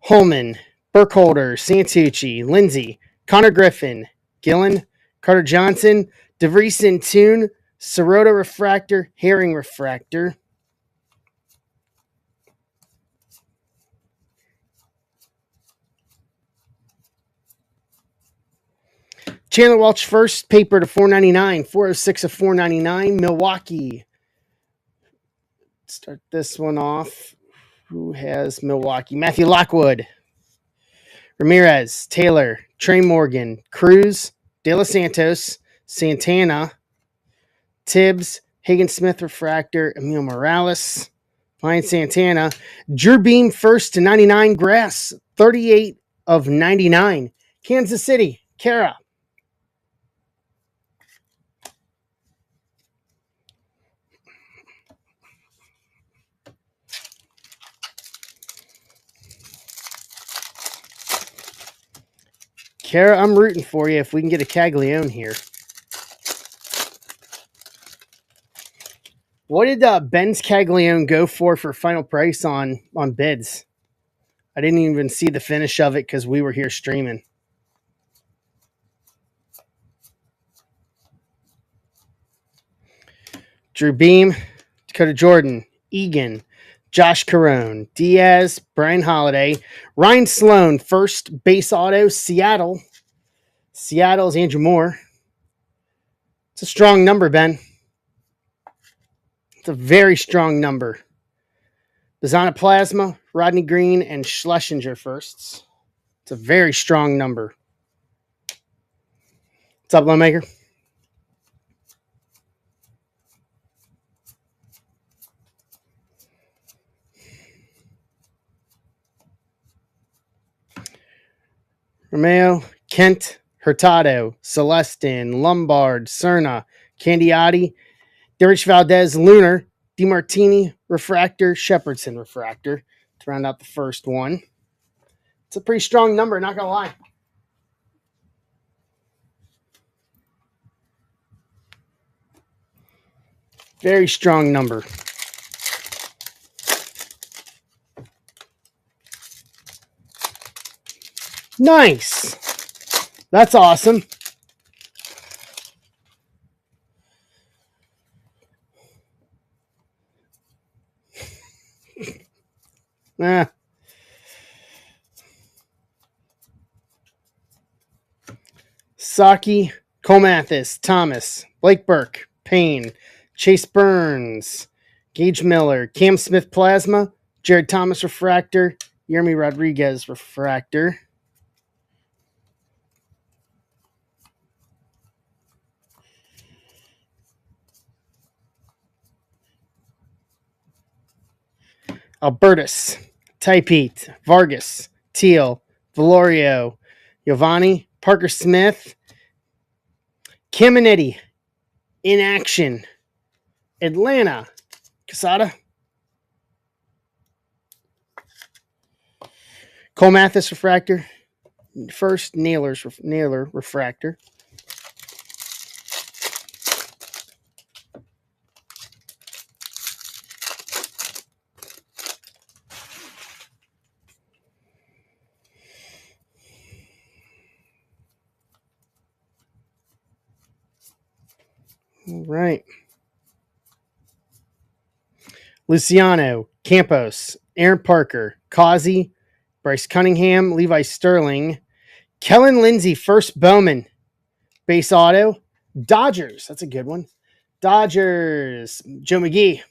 Holman, Burkholder, Santucci, Lindsay, Connor Griffin, Gillen, Carter Johnson, DeVries and Toon, Sirota Refractor, Herring Refractor. Chandler Welch first, paper to $4.99, 406 of $4.99. Milwaukee. Start this one off. Who has Milwaukee? Matthew Lockwood, Ramirez, Taylor, Trey Morgan, Cruz, De Los Santos, Santana, Tibbs, Hagen Smith Refractor, Emil Morales, Ryan Santana, Drew Beam first to 99, Grass, 38 of 99. Kansas City, Kara. Kara, I'm rooting for you if we can get a Caglione here. What did Ben's Caglione go for final price on bids? I didn't even see the finish of it because we were here streaming. Drew Beam, Dakota Jordan, Egan, Josh Carone, Diaz, Brian Holiday, Ryan Sloan, first base auto, Seattle. Seattle's Andrew Moore. It's a strong number, Ben. It's a very strong number. Bazana Plasma, Rodney Green, and Schlesinger firsts It's a very strong number. What's up, Lowmaker? Romeo, Kent, Hurtado, Celestin, Lombard, Cerna, Candiotti, Derich Valdez, Lunar, DeMartini, Refractor, Shepherdson, Refractor to round out the first one. It's a pretty strong number, not going to lie. Very strong number. Nice. That's awesome. Saki, Comathis, Thomas, Blake Burke, Payne, Chase Burns, Gage Miller, Cam Smith Plasma, Jared Thomas Refractor, Yermi Rodriguez Refractor. Albertus, Typeet, Vargas, Teal, Valorio, Giovanni, Parker Smith, Caminetti, In Action, Atlanta, Casada, Cole Mathis Refractor, first Naylor Refractor. All right. Luciano, Campos, Aaron Parker, Causey, Bryce Cunningham, Levi Sterling, Kellen Lindsey, first Bowman, base auto, Dodgers. That's a good one. Dodgers, Joe McGee.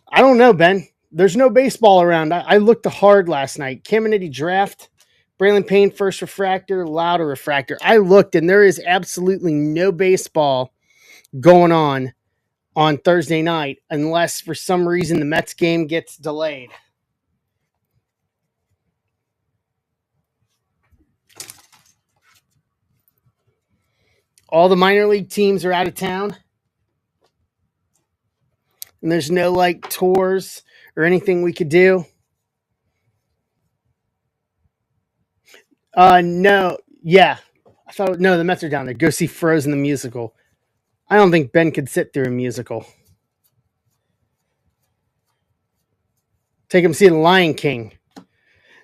I don't know, Ben. There's no baseball around. I looked hard last night. Caminetti draft, Braylon Payne, first refractor, Lauder refractor. I looked, and there is absolutely no baseball going on Thursday night unless for some reason the Mets game gets delayed. All the minor league teams are out of town. And there's no like tours or anything we could do. No. Yeah. I thought, no, the Mets are down there. Go see Frozen the musical. I don't think Ben could sit through a musical. Take him to see The Lion King.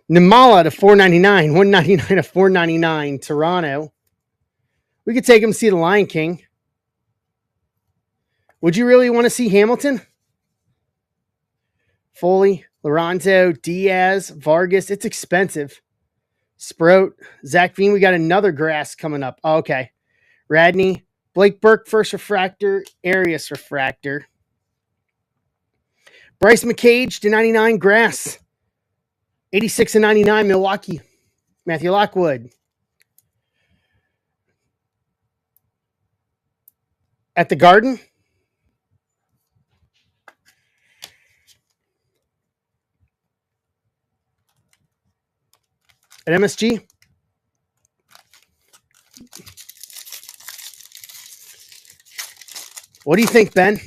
Nimala to $4.99, $1.99 to $4.99. Toronto. We could take him to see The Lion King. Would you really want to see Hamilton? Foley, Lorenzo, Diaz, Vargas. It's expensive. Sprout, Zach Veen. We got another grass coming up. Oh, okay. Radney, Blake Burke, first refractor, Arias refractor. Bryce McCage to 99, grass. 86 and 99, Milwaukee. Matthew Lockwood. At the Garden. At MSG. What do you think, Ben?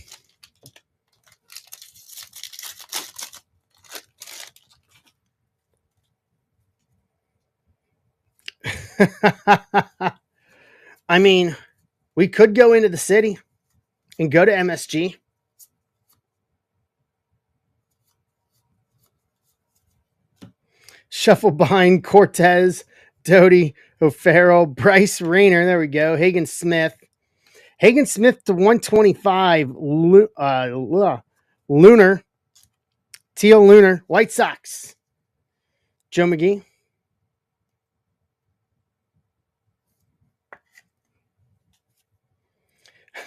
I mean, we could go into the city and go to MSG. Shuffle behind Cortez, Doty, O'Farrell, Bryce Rayner. There we go. Hagen Smith. Hagen Smith to 125. Lunar. Teal Lunar. White Sox. Joe McGee.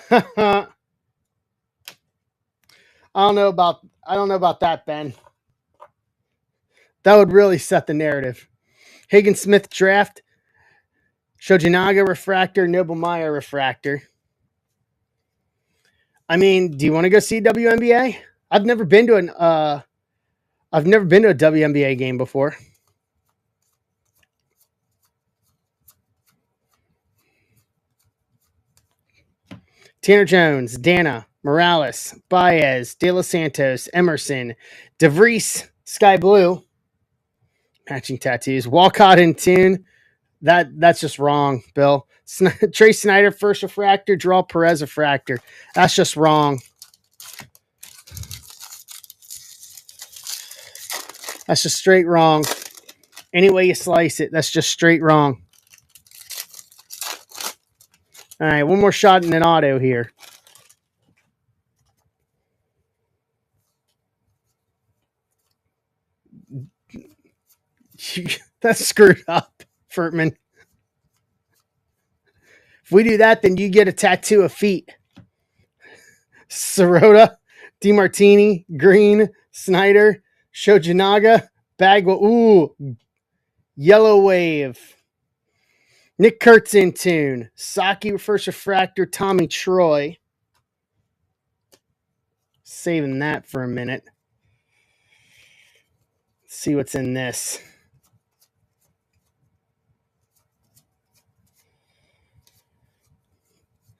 I don't know about that, Ben. That would really set the narrative. Higgins Smith draft, Shojinaga refractor, Noble Meyer refractor. I mean, do you want to go see WNBA? I've never been to a WNBA game before. Tanner Jones, Dana, Morales, Baez, De Los Santos, Emerson, DeVries, Sky Blue, matching tattoos, Walcott and Tune. That's just wrong, Bill. Trey Snyder, first refractor, Draw Perez refractor. That's just wrong. That's just straight wrong. Any way you slice it, that's just straight wrong. All right, one more shot in an auto here. That's screwed up, Furtman. If we do that, then you get a tattoo of feet. Sirota, DeMartini, Green, Snyder, Shojinaga, Bagwell. Ooh, Yellow Wave. Nick Kurtz in tune. Saki, first refractor, Tommy Troy. Saving that for a minute. Let's see what's in this.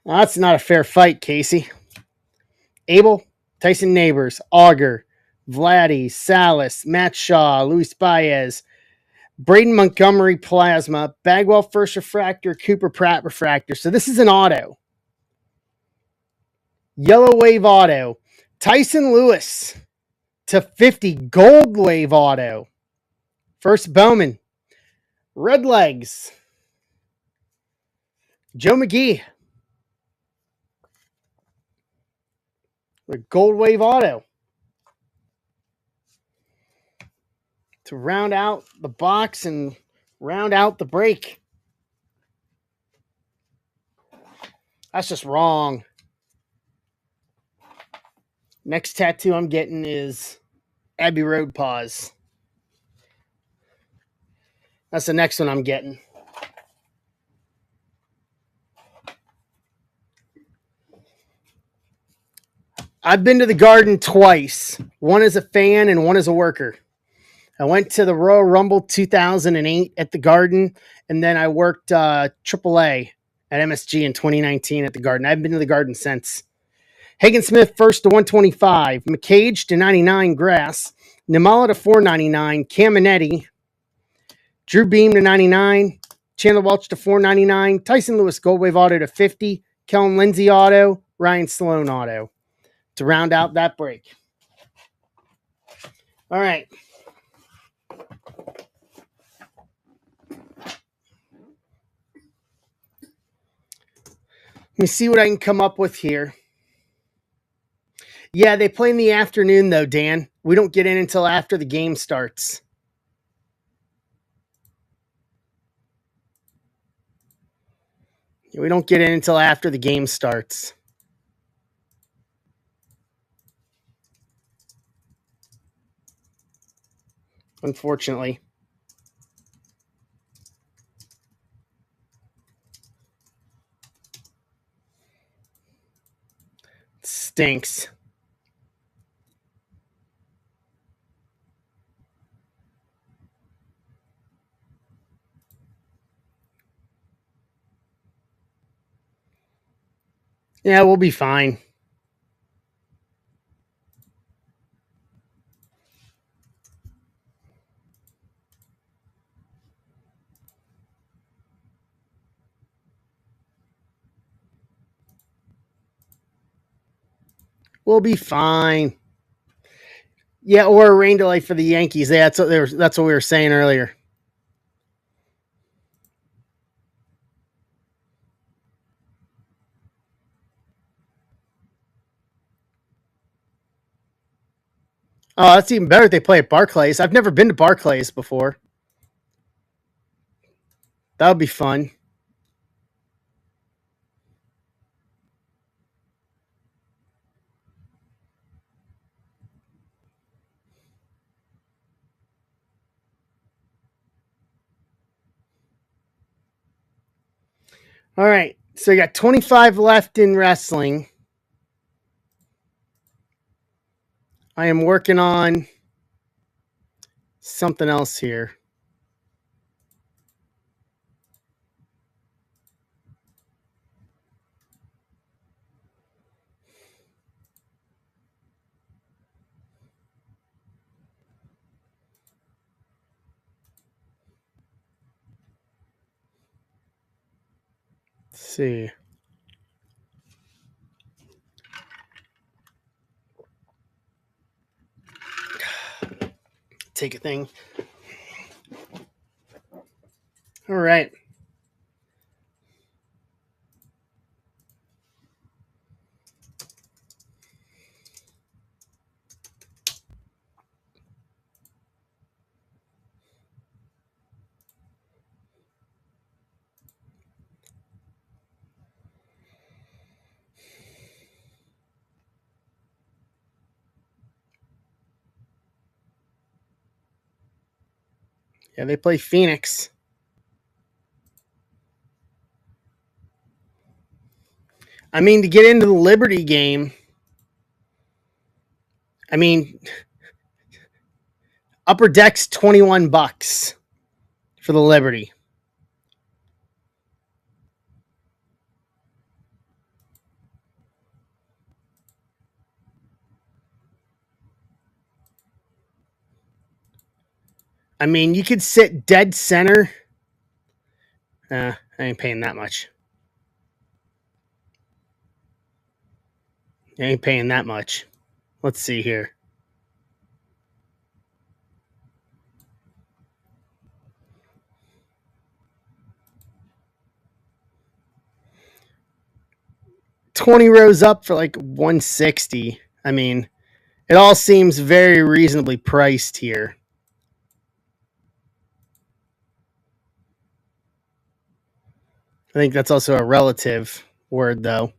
Well, that's not a fair fight, Casey. Abel, Tyson Neighbors, Auger, Vladdy, Salas, Matt Shaw, Luis Baez, Braden Montgomery Plasma, Bagwell first refractor, Cooper Pratt refractor. So this is an auto. Yellow Wave auto. Tyson Lewis /50 Gold Wave auto. First Bowman. Red Legs. Joe McGee. With Gold Wave auto. To round out the box and round out the break. That's just wrong. Next tattoo I'm getting is Abbey Road Paws. That's the next one I'm getting. I've been to the Garden twice. One as a fan and one as a worker. I went to the Royal Rumble 2008 at the Garden, and then I worked AAA at MSG in 2019 at the Garden. I haven't been to the Garden since. Hagen Smith first /125. McCage /99 Grass. Nimala /499. Caminetti. Drew Beam /99. Chandler Welch /499. Tyson Lewis Gold Wave auto /50. Kellen Lindsay auto. Ryan Sloan auto. To round out that break. All right. Let me see what I can come up with here. Yeah, they play in the afternoon, though, Dan. We don't get in until after the game starts. We don't get in until after the game starts. Unfortunately. It stinks. Yeah, we'll be fine. We'll be fine. Yeah, or a rain delay for the Yankees. Yeah, that's what we were saying earlier. Oh, that's even better if they play at Barclays. I've never been to Barclays before. That would be fun. All right. So you got 25 left in wrestling. I am working on something else here. Let's see. Take a thing. All right. Yeah, they play Phoenix. I mean, to get into the Liberty game, I mean, Upper Deck's $21 for the Liberty. I mean, you could sit dead center. I ain't paying that much. I ain't paying that much. Let's see here. $20 rows up for like 160. I mean, it all seems very reasonably priced here. I think that's also a relative word, though.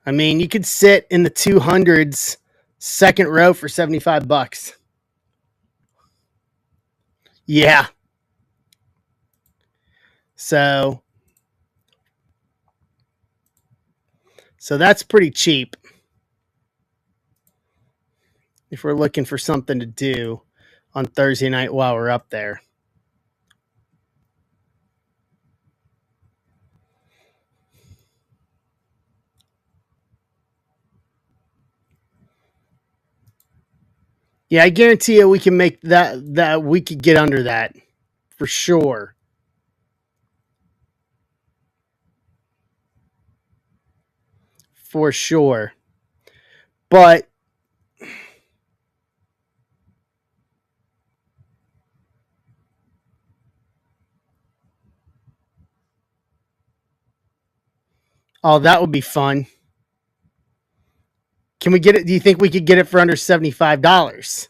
I mean, you could sit in the 200s second row for $75. Yeah. So that's pretty cheap if we're looking for something to do on Thursday night while we're up there. Yeah, I guarantee you we can make that we could get under that for sure. For sure. But oh, that would be fun. Can we get it? Do you think we could get it for under $75?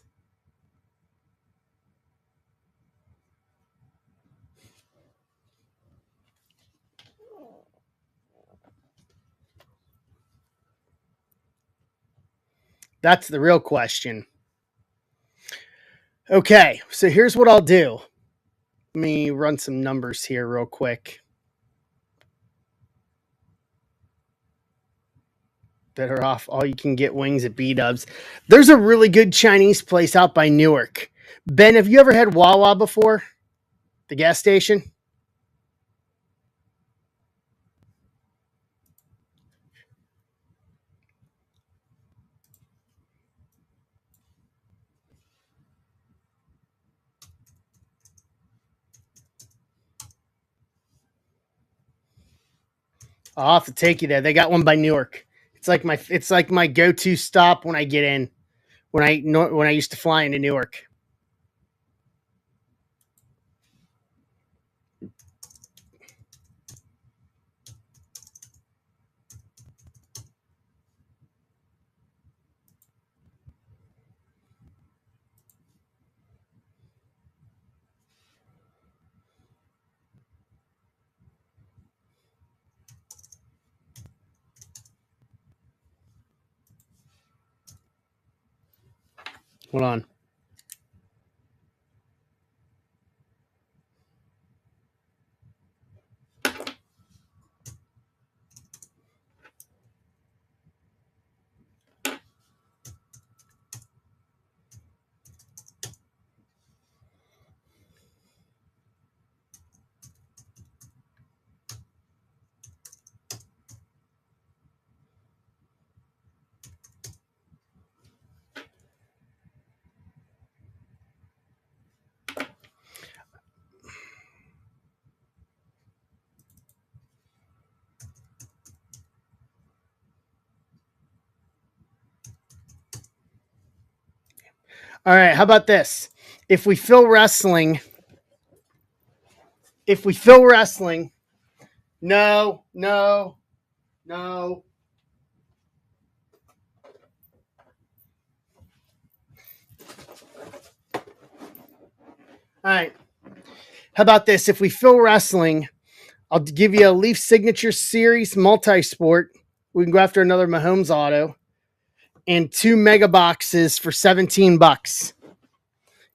That's the real question. Okay, so here's what I'll do. Let me run some numbers here real quick. Better off all you can get wings at B Dubs. There's a really good Chinese place out by Newark. Ben, have you ever had Wawa before? The gas station? I'll have to take you there. They got one by Newark. It's like my go-to stop when I get in. When I used to fly into Newark. Hold on. All right, how about this? If we fill wrestling, no, no, no. All right. How about this? If we fill wrestling, I'll give you a Leaf Signature Series multi-sport. We can go after another Mahomes auto and 2 mega boxes for $17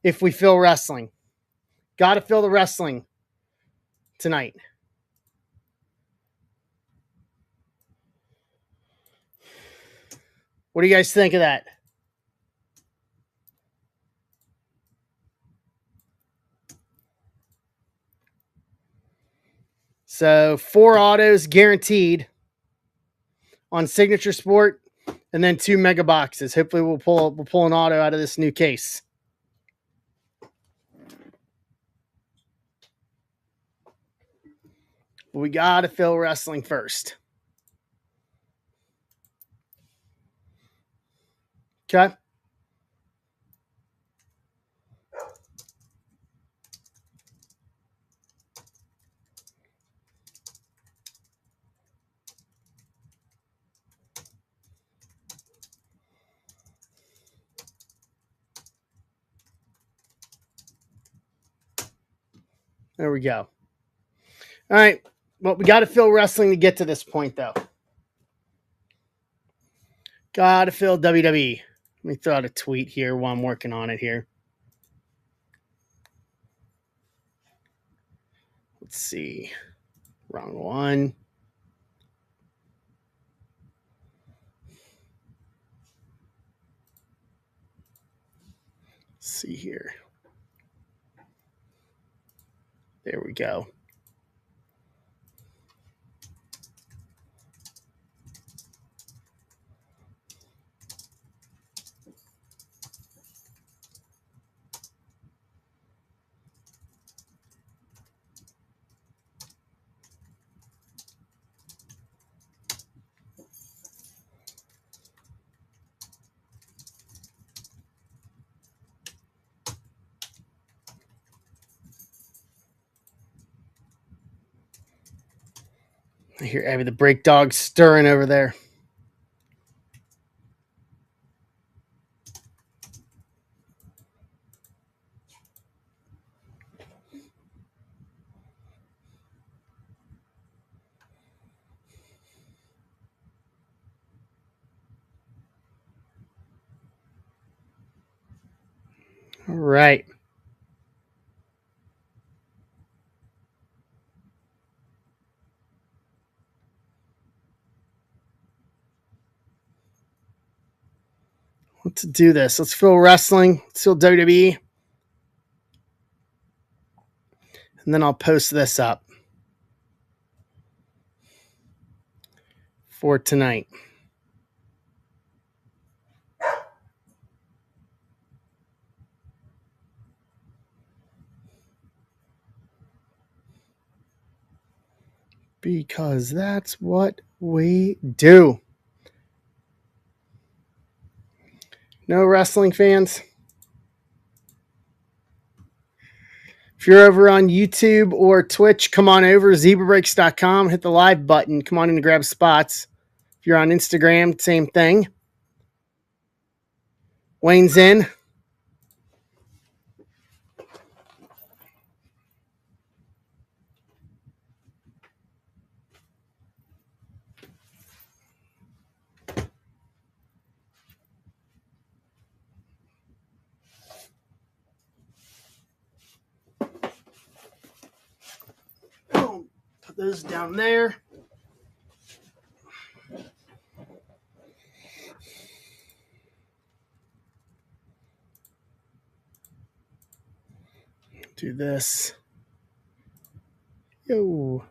if we fill wrestling. Got to fill the wrestling tonight. What do you guys think of that? So 4 autos guaranteed on Signature Sport, and then 2 mega boxes. Hopefully we'll pull an auto out of this new case. But we gotta fill wrestling first. Okay. There we go. All right. Well, we got to fill wrestling to get to this point, though. Got to fill WWE. Let me throw out a tweet here while I'm working on it here. Let's see. Wrong one. Let's see here. There we go. I hear Abby the Break Dog stirring over there. All right. Let's do this. Let's fill wrestling. Let's fill WWE. And then I'll post this up for tonight. Because that's what we do. No wrestling fans? If you're over on YouTube or Twitch, come on over, zebrabreaks.com, hit the live button. Come on in to grab spots. If you're on Instagram, same thing. Wayne's in. Put those down there. Do this. Yo.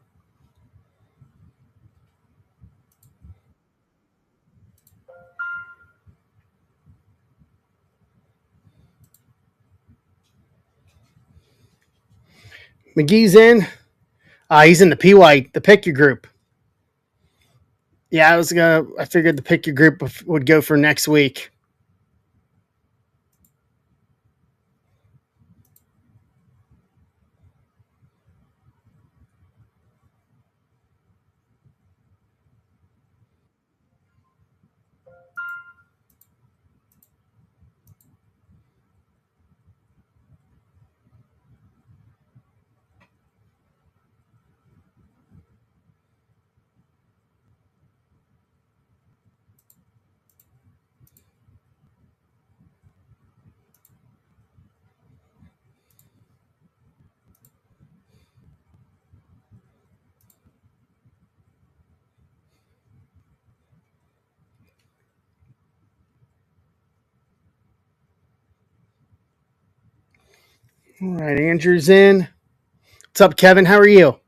McGee's in. He's in the PY, the Pick Your Group. Yeah, I figured the Pick Your Group would go for next week. All right, Andrew's in. What's up, Kevin? How are you?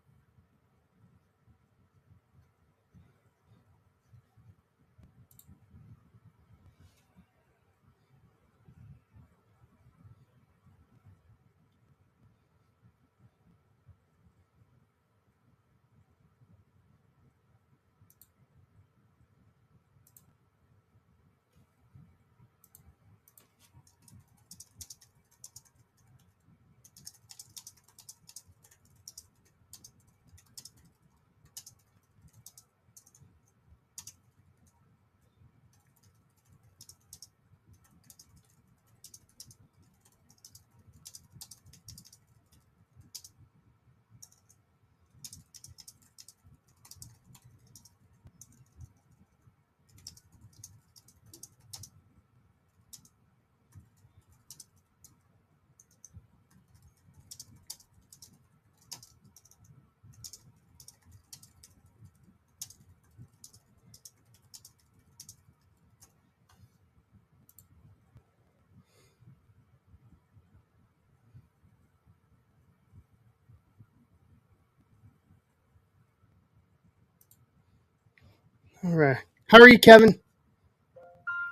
All right. How are you, Kevin?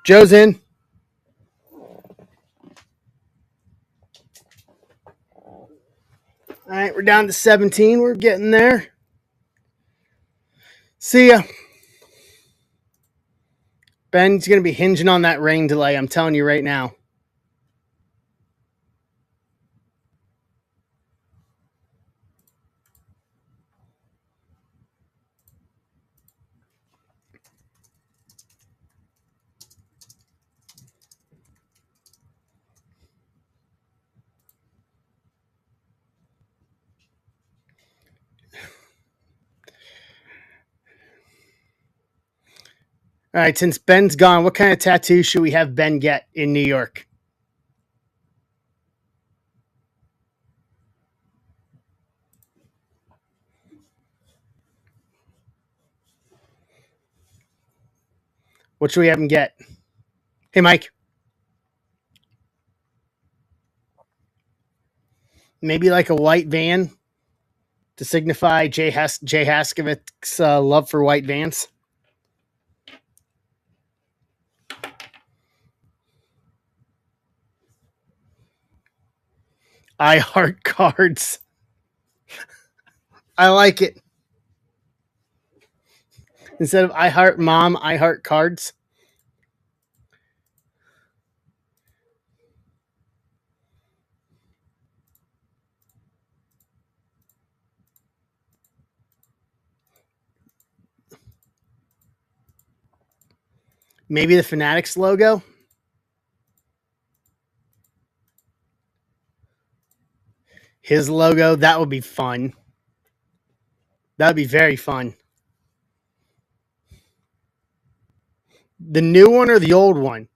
Joe's in. All right, we're down to 17. We're getting there. See ya. Ben's going to be hinging on that rain delay. I'm telling you right now. All right, since Ben's gone, what kind of tattoo should we have Ben get in New York? What should we have him get? Hey, Mike. Maybe like a white van to signify Jay Haskovich's love for white vans. I heart cards. I like it. Instead of I heart mom, I heart cards. Maybe the Fanatics logo. His logo. That would be fun. That would be very fun. The new one or the old one?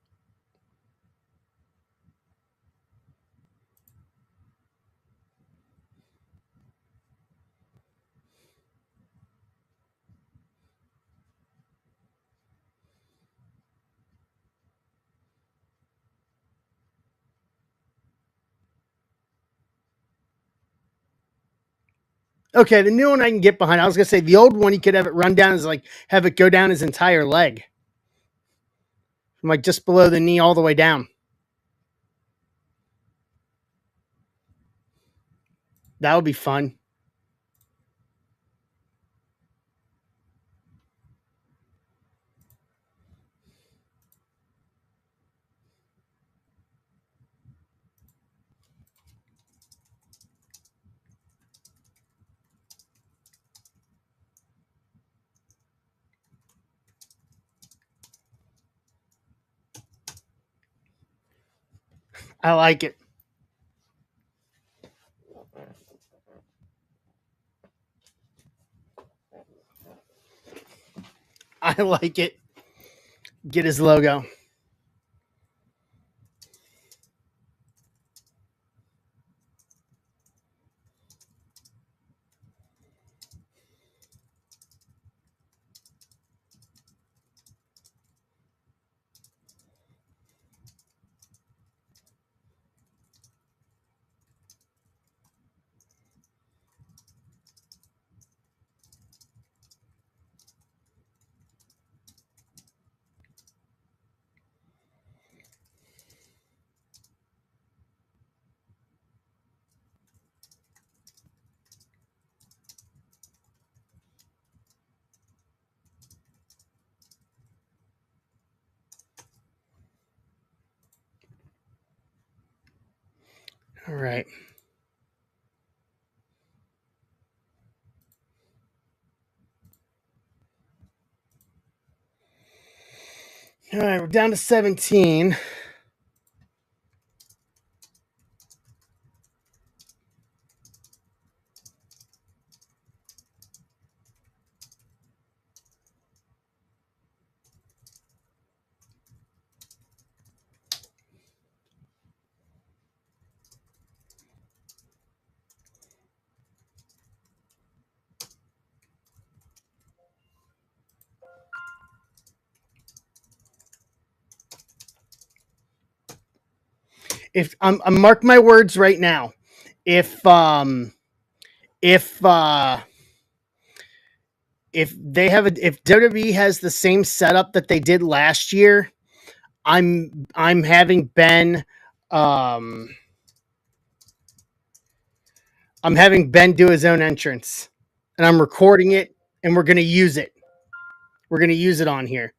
Okay, the new one I can get behind. I was gonna say the old one, you could have it run down as like have it go down his entire leg, from like just below the knee all the way down. That would be fun. I like it. I like it. Get his logo. All right. All right, we're down to 17. If I'm mark my words right now, if if uh if they have if WWE has the same setup that they did last year, I'm having Ben um I'm having Ben do his own entrance, and I'm recording it, and we're gonna use it. We're gonna use it on here.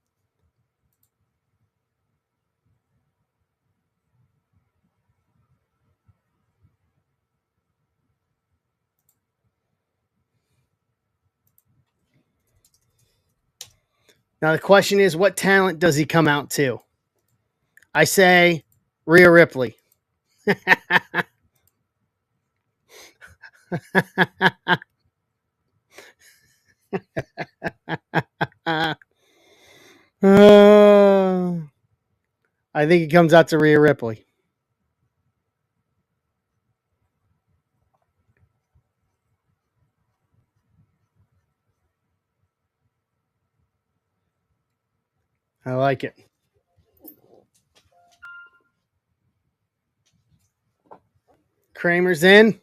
Now the question is, what talent does he come out to? I say Rhea Ripley. I think he comes out to Rhea Ripley. I like it. Kramer's in.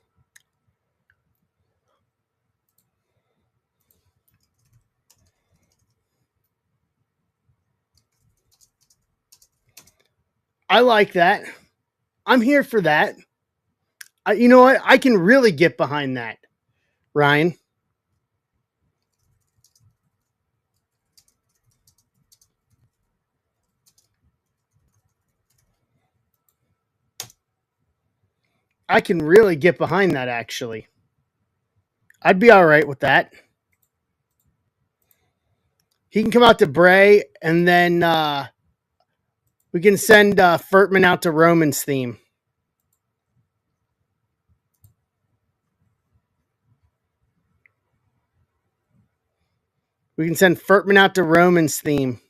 I like that. I'm here for that. You know what? I can really get behind that, Ryan. I can really get behind that, actually. I'd be all right with that. He can come out to Bray, and then we can send Furtman out to Roman's theme. We can send Furtman out to Roman's theme.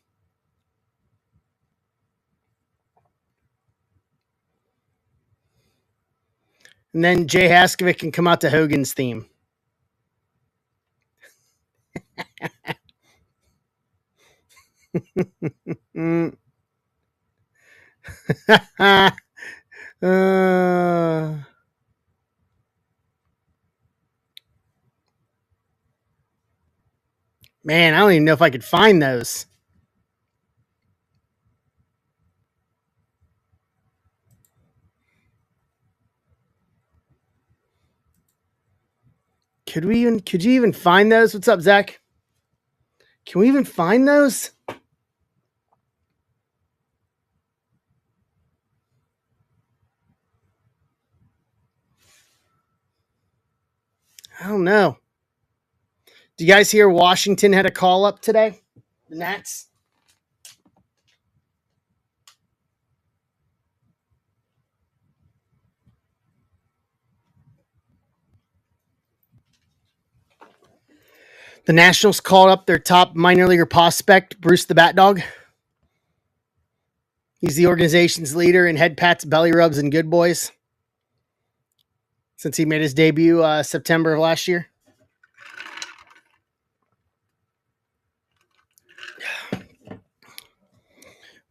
And then Jay Haskovic can come out to Hogan's theme. Mm. Man, I don't even know if I could find those. Could you even find those? What's up, Zach? Can we even find those? I don't know. Do you guys hear Washington had a call up today? The Nats? The Nationals called up their top minor leaguer prospect, Bruce the Bat Dog. He's the organization's leader in head pats, belly rubs, and good boys since he made his debut September of last year.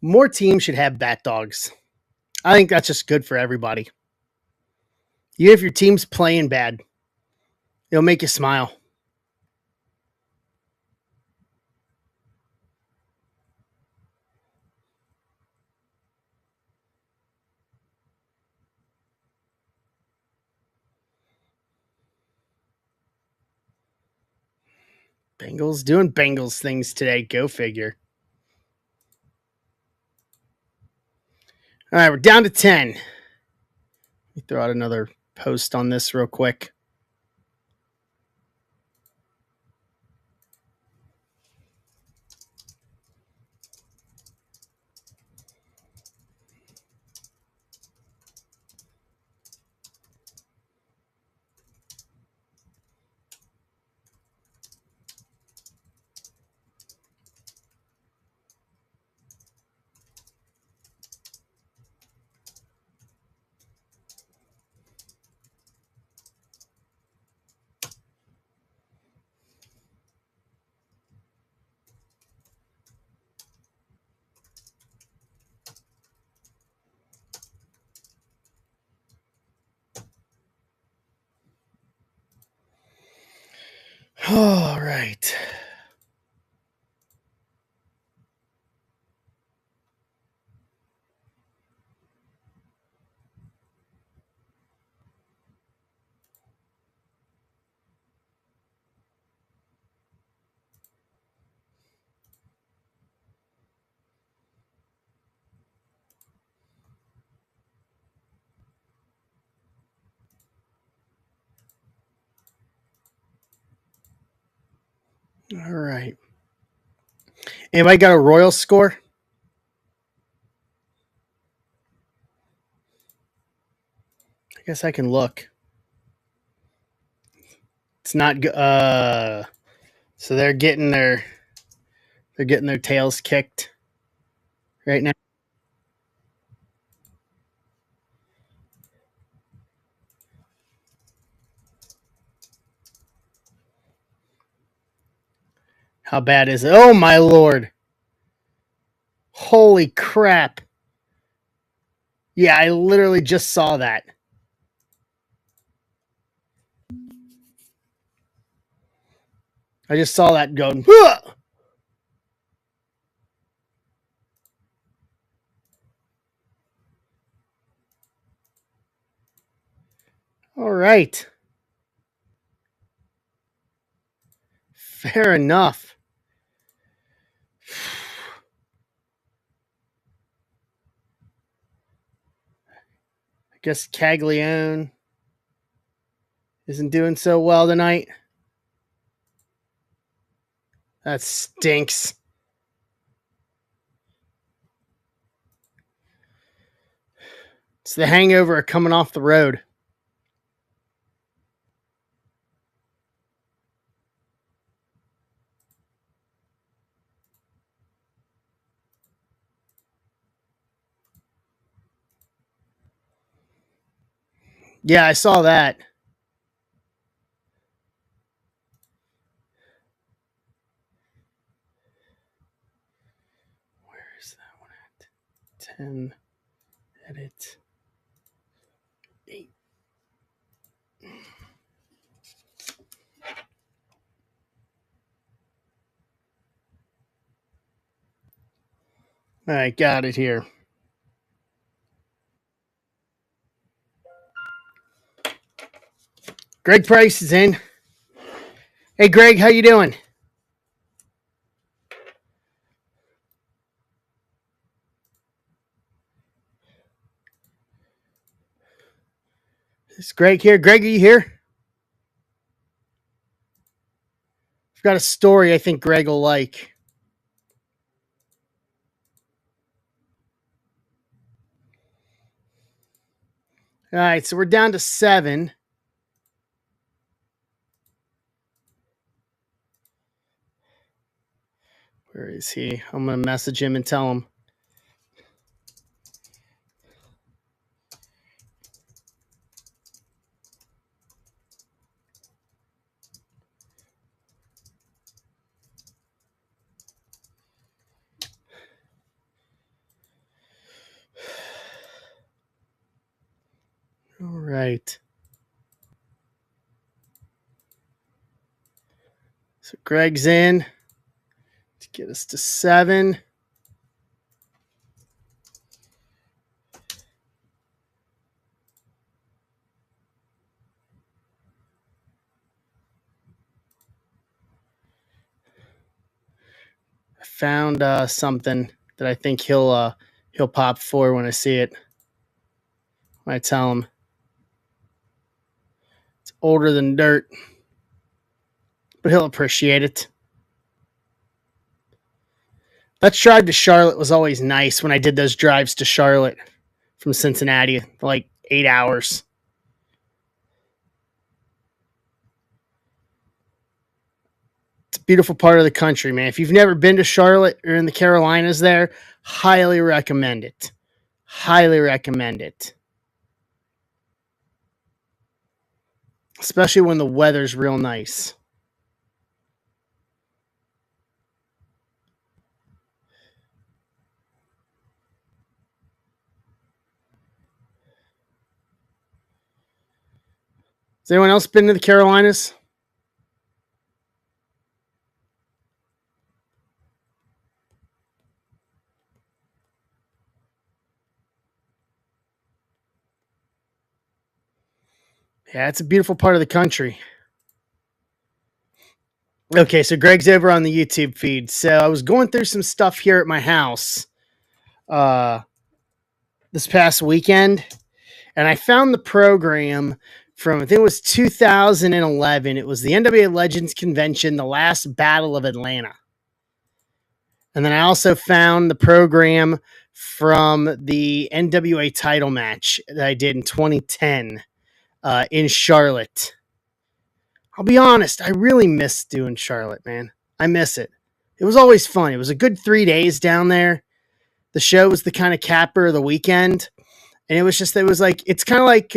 More teams should have bat dogs. I think that's just good for everybody. Even if your team's playing bad, it'll make you smile. Bengals doing Bengals things today. Go figure. All right, we're down to 10. Let me throw out another post on this real quick. All right. All right. Anybody got a Royal score? I guess I can look. It's not so they're getting their tails kicked right now. How bad is it? Oh my lord. Holy crap. Yeah, I literally just saw that. I just saw that going. Huh! All right. Fair enough. I guess Caglione isn't doing so well tonight. That stinks. It's the hangover of coming off the road. Yeah, I saw that. Where is that one at? 10, edit, 8. All right, got it here. Greg Price is in. Hey, Greg, how you doing? Is Greg here? Greg, are you here? I've got a story I think Greg will like. All right, so we're down to 7. Where is he? I'm going to message him and tell him. All right. So Greg's in to get us to 7. I found something that I think he'll pop for when I see it. When I tell him. older than dirt, but he'll appreciate it. That drive to Charlotte was always nice when I did those drives to Charlotte from Cincinnati, like 8 hours. It's a beautiful part of the country, man. If you've never been to Charlotte or in the Carolinas there, highly recommend it. Highly recommend it. Especially when the weather's real nice. Has anyone else been to the Carolinas? Yeah, it's a beautiful part of the country. Okay, so Greg's over on the YouTube feed. So I was going through some stuff here at my house this past weekend, and I found the program from, I think it was 2011. It was the NWA Legends Convention, the last Battle of Atlanta. And then I also found the program from the NWA title match that I did in 2010 in Charlotte. I'll be honest, I really miss doing Charlotte, man. I miss it. It was always fun. It was a good 3 days down there. The show was the kind of capper of the weekend. And it was like, it's kind of like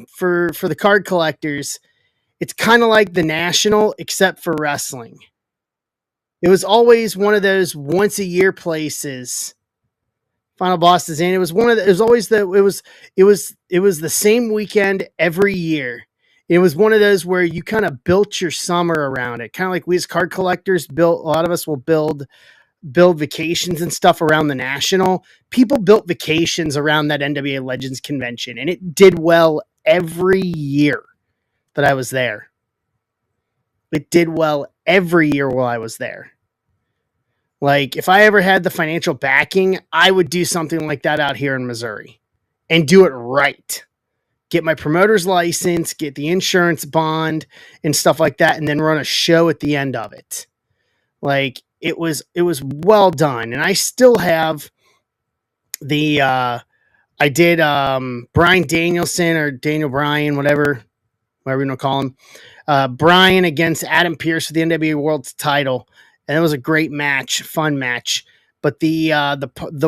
for the card collectors, it's kind of like the National, except for wrestling. It was always one of those once a year places. Final Boss is in. It was one of the, it was always the, it was the same weekend every year. It was one of those where you kind of built your summer around it. Kind of like we as card collectors built, a lot of us will build vacations and stuff around the National. People built vacations around that NWA Legends convention, and it did well every year that I was there. It did well every year while I was there. Like, if I ever had the financial backing, I would do something like that out here in Missouri and do it right. Get my promoter's license, get the insurance bond and stuff like that, and then run a show at the end of it. Like, it was well done. And I still have the I did Brian Danielson or Daniel Bryan, whatever you want to call him. Brian against Adam Pearce for the NWA World title. And it was a great match, fun match. But the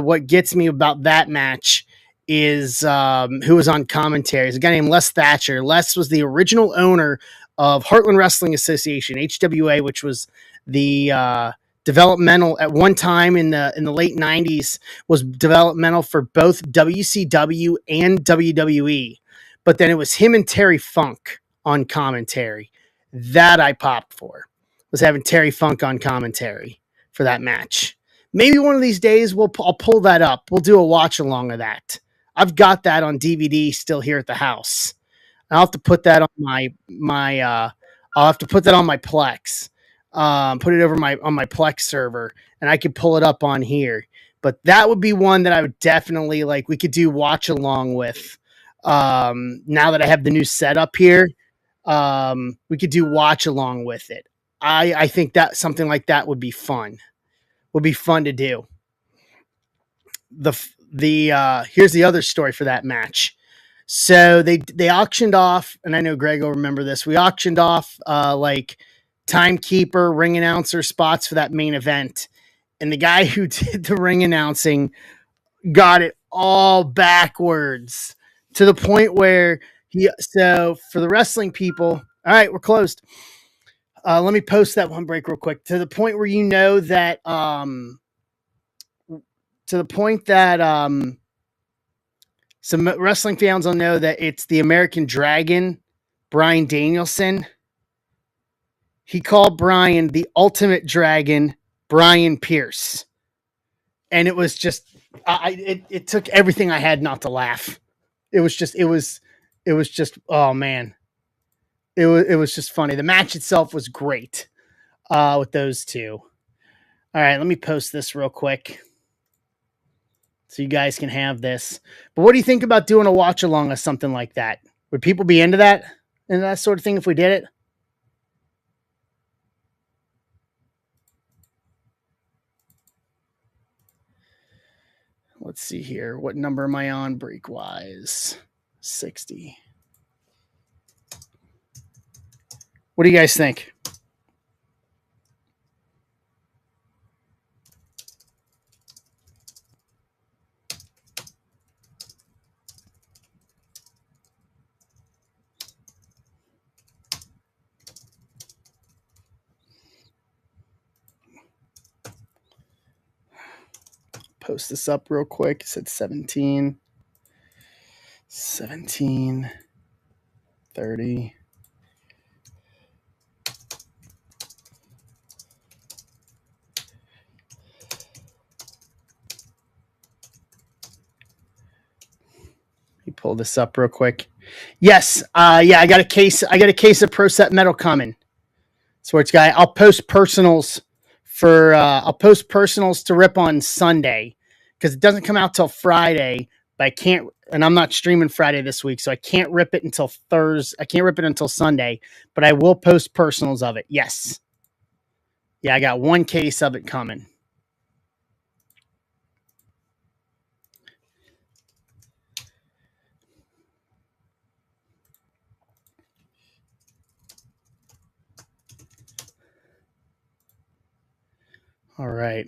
what gets me about that match is who was on commentary. It's a guy named Les Thatcher. Les was the original owner of Heartland Wrestling Association, HWA, which was the developmental at one time in the late 90s, was developmental for both WCW and WWE. But then it was him and Terry Funk on commentary. That I popped for, was having Terry Funk on commentary for that match. Maybe one of these days I'll pull that up. We'll do a watch along of that. I've got that on DVD still here at the house. I'll have to put that on I'll have to put that on my Plex. Put it over on my Plex server, and I could pull it up on here. But that would be one that I would definitely like. We could do watch along with. Now that I have the new setup here, we could do watch along with it. I think that something like that would be fun. Would be fun to do. Here's the other story for that match. So they auctioned off, and I know Greg will remember this. We auctioned off like timekeeper, ring announcer spots for that main event, and the guy who did the ring announcing got it all backwards to the point where so for the wrestling people, all right, we're closed. Let me post that one break real quick, to the point where some wrestling fans will know that it's the American Dragon, Brian Danielson. He called Brian the Ultimate Dragon, Brian Pearce. And it was just, it took everything I had not to laugh. It was just, oh man. It was just funny. The match itself was great with those two. All right, let me post this real quick so you guys can have this. But what do you think about doing a watch along of something like that? Would people be into that? and that sort of thing if we did it? Let's see here. What number am I on break wise? 60. What do you guys think? Post this up real quick. It said 17, 17, 30. Let me pull this up real quick. Yes, yeah, I got a case. I got a case of Pro Set Metal coming. Sports guy. I'll post personals for. I'll post personals to rip on Sunday because it doesn't come out till Friday. But I can't, and I'm not streaming Friday this week, so I can't rip it until Thursday. I can't rip it until Sunday, but I will post personals of it. Yes, yeah, I got one case of it coming. All right.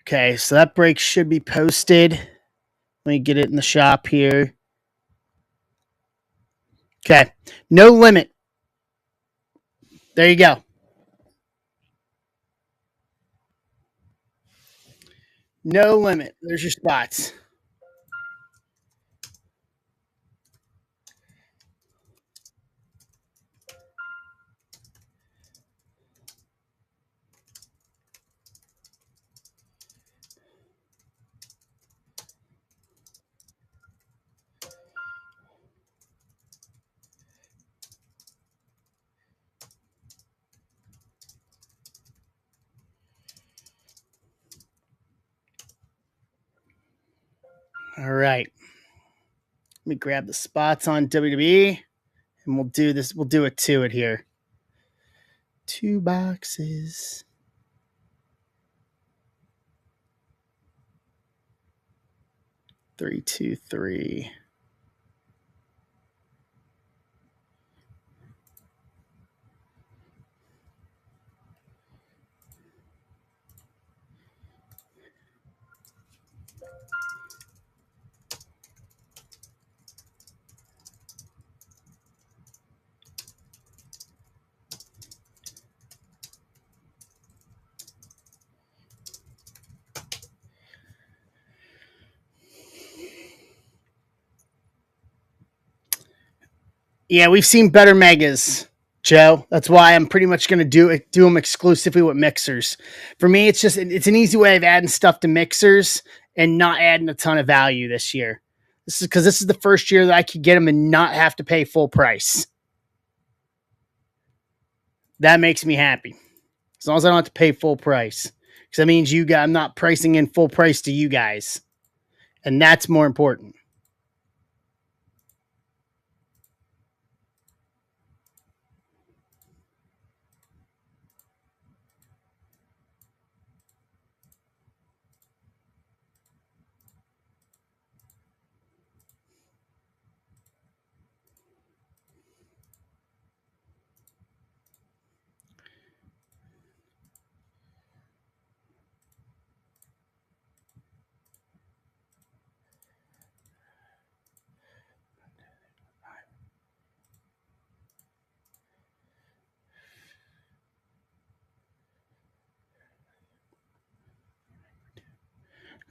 Okay, so that break should be posted. Let me get it in the shop here. Okay, no limit. There you go. No limit. There's your spots. All right. Let me grab the spots on WWE and we'll do this. We'll do it to it here. 2 boxes. Three, 2, 3. Yeah, we've seen better megas, Joe. That's why I'm pretty much going to do them exclusively with mixers. For me, it's an easy way of adding stuff to mixers and not adding a ton of value this year. This is because this is the first year that I could get them and not have to pay full price. That makes me happy. As long as I don't have to pay full price, because that means I'm not pricing in full price to you guys, and that's more important.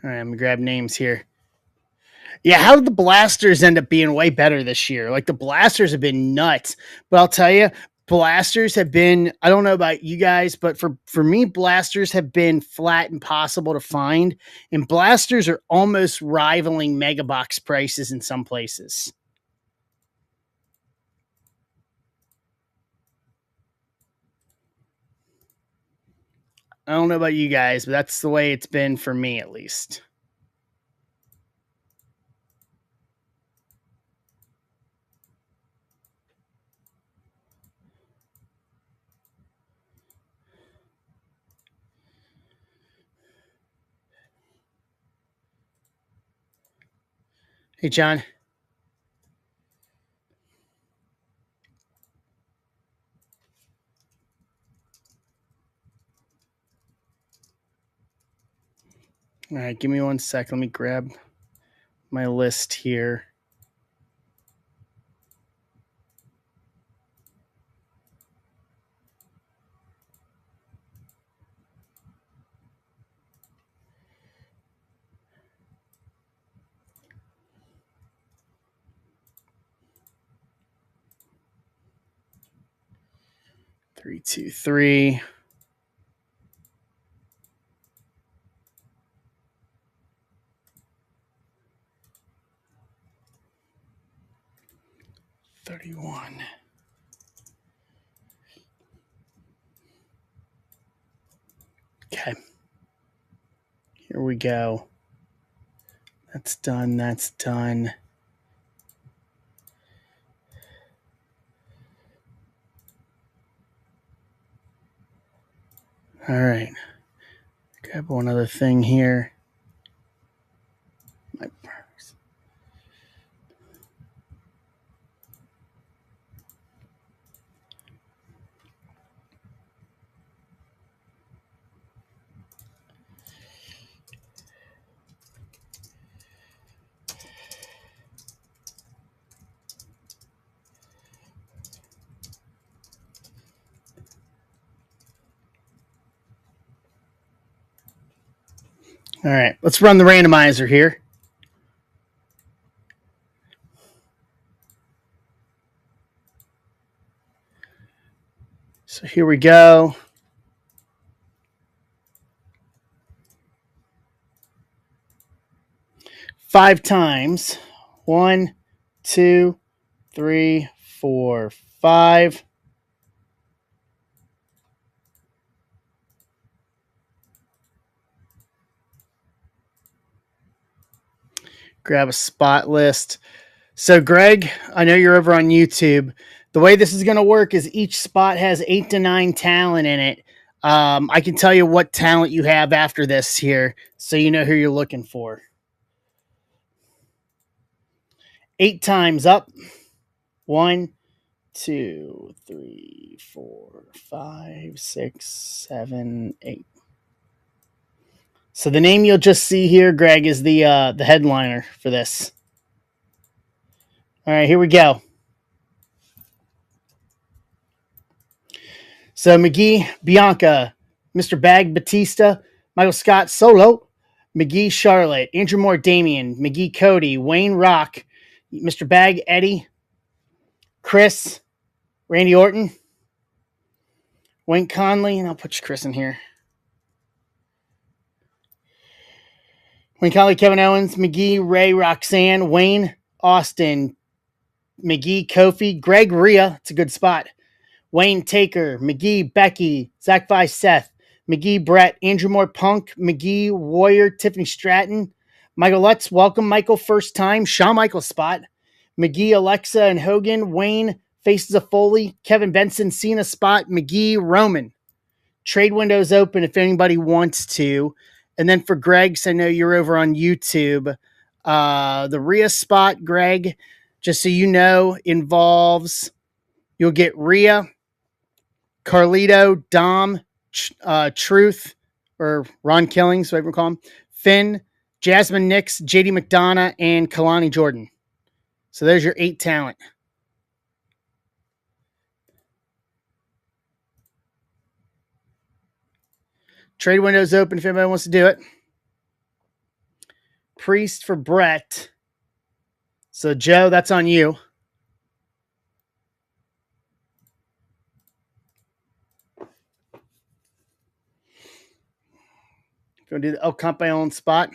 All right, I'm gonna grab names here. Yeah, how did the Blasters end up being way better this year? Like the Blasters have been nuts, but I'll tell you, Blasters have been. I don't know about you guys, but for me, Blasters have been flat impossible to find, and Blasters are almost rivaling Mega Box prices in some places. I don't know about you guys, but that's the way it's been for me at least. Hey, John. All right, give me 1 sec. Let me grab my list here. Three, two, three. $31. Okay. Here we go. That's done. That's done. All right. Grab one other thing here. My purse. All right. Let's run the randomizer here. So here we go. 5 times. 1, 2, 3, 4, 5. Grab a spot list. So, Greg, I know you're over on YouTube. The way this is going to work is each spot has 8 to 9 talent in it. I can tell you what talent you have after this here, so you know who you're looking for. 8 times up. 1, 2, 3, 4, 5, 6, 7, 8. So the name you'll just see here, Greg, is the headliner for this. All right, here we go. So McGee, Bianca, Mr. Bag, Batista, Michael Scott, Solo, McGee, Charlotte, Andrew Moore, Damian, McGee, Cody, Wayne, Rock, Mr. Bag, Eddie, Chris, Randy Orton, Wayne Conley, and I'll put Chris in here. Wayne Conley, Kevin Owens, McGee, Ray, Roxanne, Wayne, Austin, McGee, Kofi, Greg Rhea. It's a good spot. Wayne Taker, McGee, Becky, Zach Vice, Seth, McGee, Brett, Andrew Moore, Punk, McGee, Warrior, Tiffany Stratton, Michael Lutz, welcome, Michael, first time, Shawn Michaels spot, McGee, Alexa, and Hogan, Wayne, Faces of Foley, Kevin Benson, Cena spot, McGee, Roman. Trade windows open if anybody wants to. And then for Greg, I know you're over on YouTube. The Rhea spot, Greg, just so you know, involves you'll get Rhea, Carlito, Dom, Truth, or Ron Killings, whatever you call him, Finn, Jasmine Nix, JD McDonough, and Kalani Jordan. So there's your 8 talent. Trade window's open if anybody wants to do it. Priest for Brett. So, Joe, that's on you. Go do the El Campeon spot.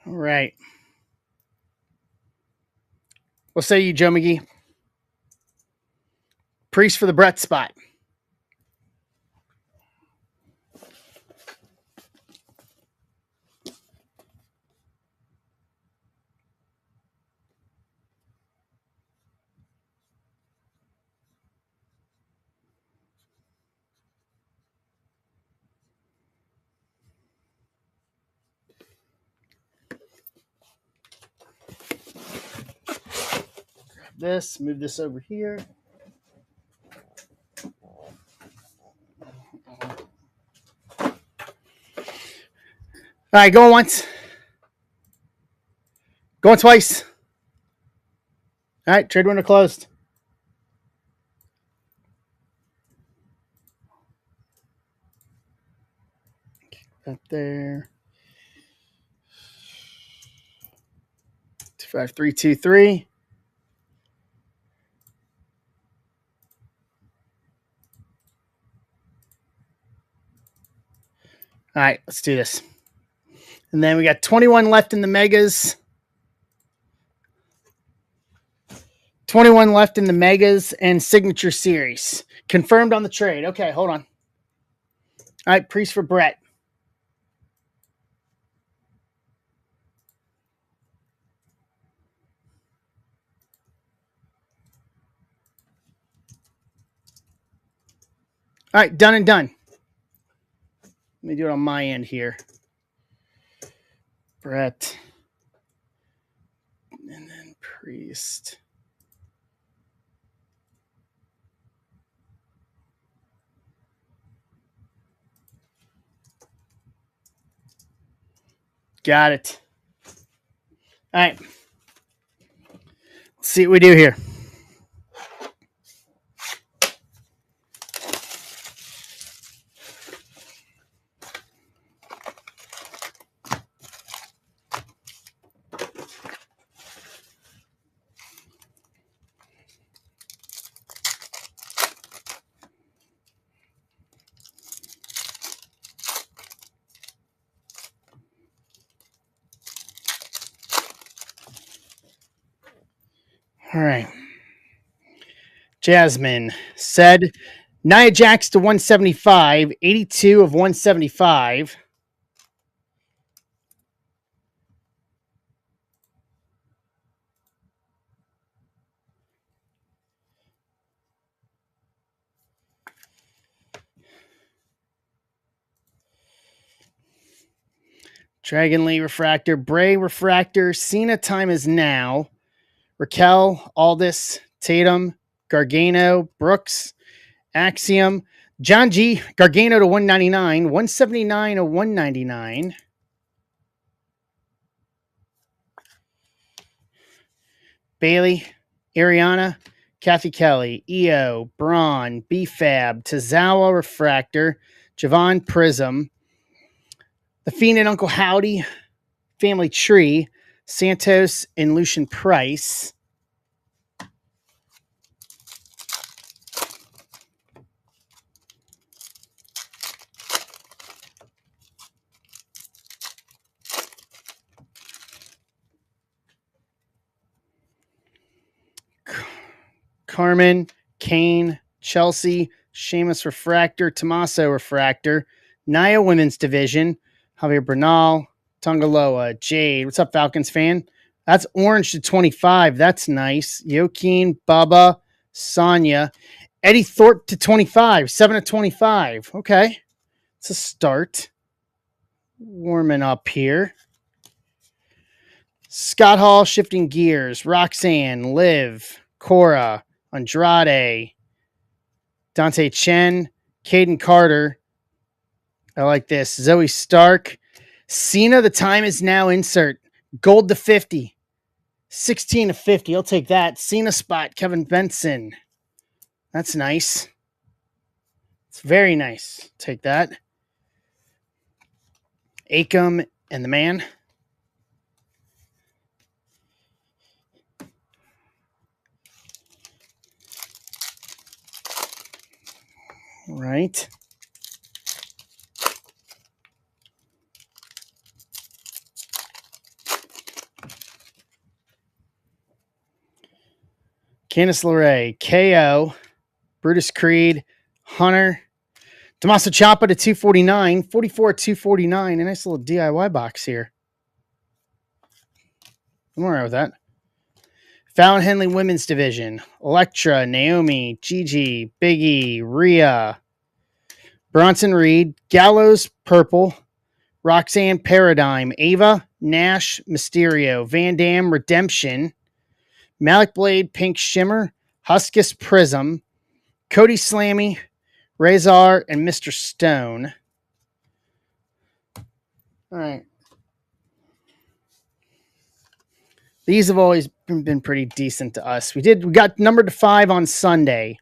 All right. What say you, Joe McGee? Priest for the Brett spot. This, move this over here. All right, going once. Going twice. All right, trade window closed. Up there. 25323. All right, let's do this. And then we got 21 left in the megas. 21 left in the megas and signature series. Confirmed on the trade. Okay, hold on. All right, Priest for Brett. All right, done and done. Let me do it on my end here. Brett. And then Priest. Got it. All right. Let's see what we do here. All right. Jasmine said Nia Jax to 175, 82 of 175. Dragon Lee Refractor, Bray Refractor, Cena Time Is Now, Raquel, Aldis, Tatum, Gargano, Brooks, Axiom, John G, Gargano to 199, 179 to 199. Bailey, Ariana, Kathy Kelly, EO, Braun, BFAB, Tozawa Refractor, Javon Prism, The Fiend and Uncle Howdy, Family Tree, Santos and Lucian Price. Carmen, Kane, Chelsea, Sheamus Refractor, Tommaso Refractor, Nia Women's Division, Javier Bernal, Tongaloa, Jade. What's up, Falcons fan? That's orange to 25. That's nice. Joaquin, Bubba, Sonya, Eddie Thorpe to 25, 7 to 25. Okay. It's a start. Warming up here. Scott Hall, Shifting Gears, Roxanne, Liv, Cora, Andrade, Dante Chen, Caden Carter. I like this. Zoe Stark. Cena, The Time Is Now insert. Gold to 50. 16 to 50. I'll take that. Cena spot, Kevin Benson. That's nice. It's very nice. Take that. Akam and the Man. Right. Candice LeRae, KO, Brutus Creed, Hunter, Tommaso Ciampa to 249, 44 249. A nice little DIY box here. I'm all right with that. Fallon Henley Women's Division, Elektra, Naomi, Gigi, Big E, Rhea, Bronson Reed, Gallows Purple, Roxanne Paradigm, Ava, Nash, Mysterio, Van Dam Redemption, Malik Blade Pink Shimmer, Huskus Prism, Cody Slammy, Razor, and Mr. Stone. All right. These have always been pretty decent to us. We got number to 5 on Sunday.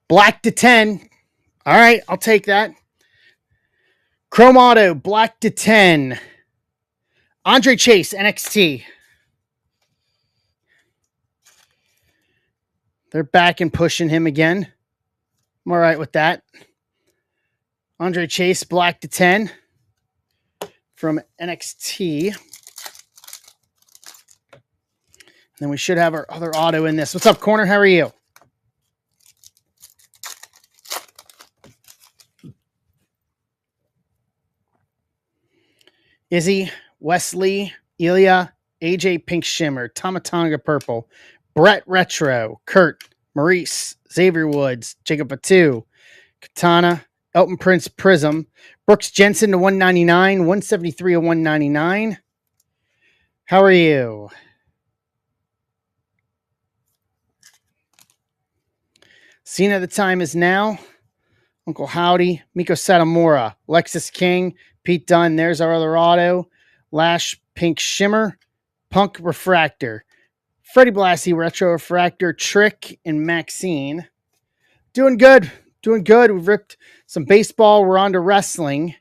Black to 10. All right, I'll take that. Chrome Auto, Black to 10. Andre Chase, NXT. They're back and pushing him again. I'm all right with that. Andre Chase, Black to 10 from NXT. Then we should have our other auto in this. What's up, Corner? How are you? Izzy, Wesley, Ilya, AJ Pink Shimmer, Tamatanga Purple, Brett Retro, Kurt, Maurice, Xavier Woods, Jacob Batu, Katana, Elton Prince Prism, Brooks Jensen to 199, 173 to 199. How are you? Cena, the time is now. Uncle Howdy, Miko Satomura, Lexus King, Pete Dunne. There's our other auto. Lash Pink Shimmer, Punk Refractor, Freddie Blassie Retro Refractor, Trick, and Maxine. Doing good. Doing good. We've ripped some baseball. We're on to wrestling.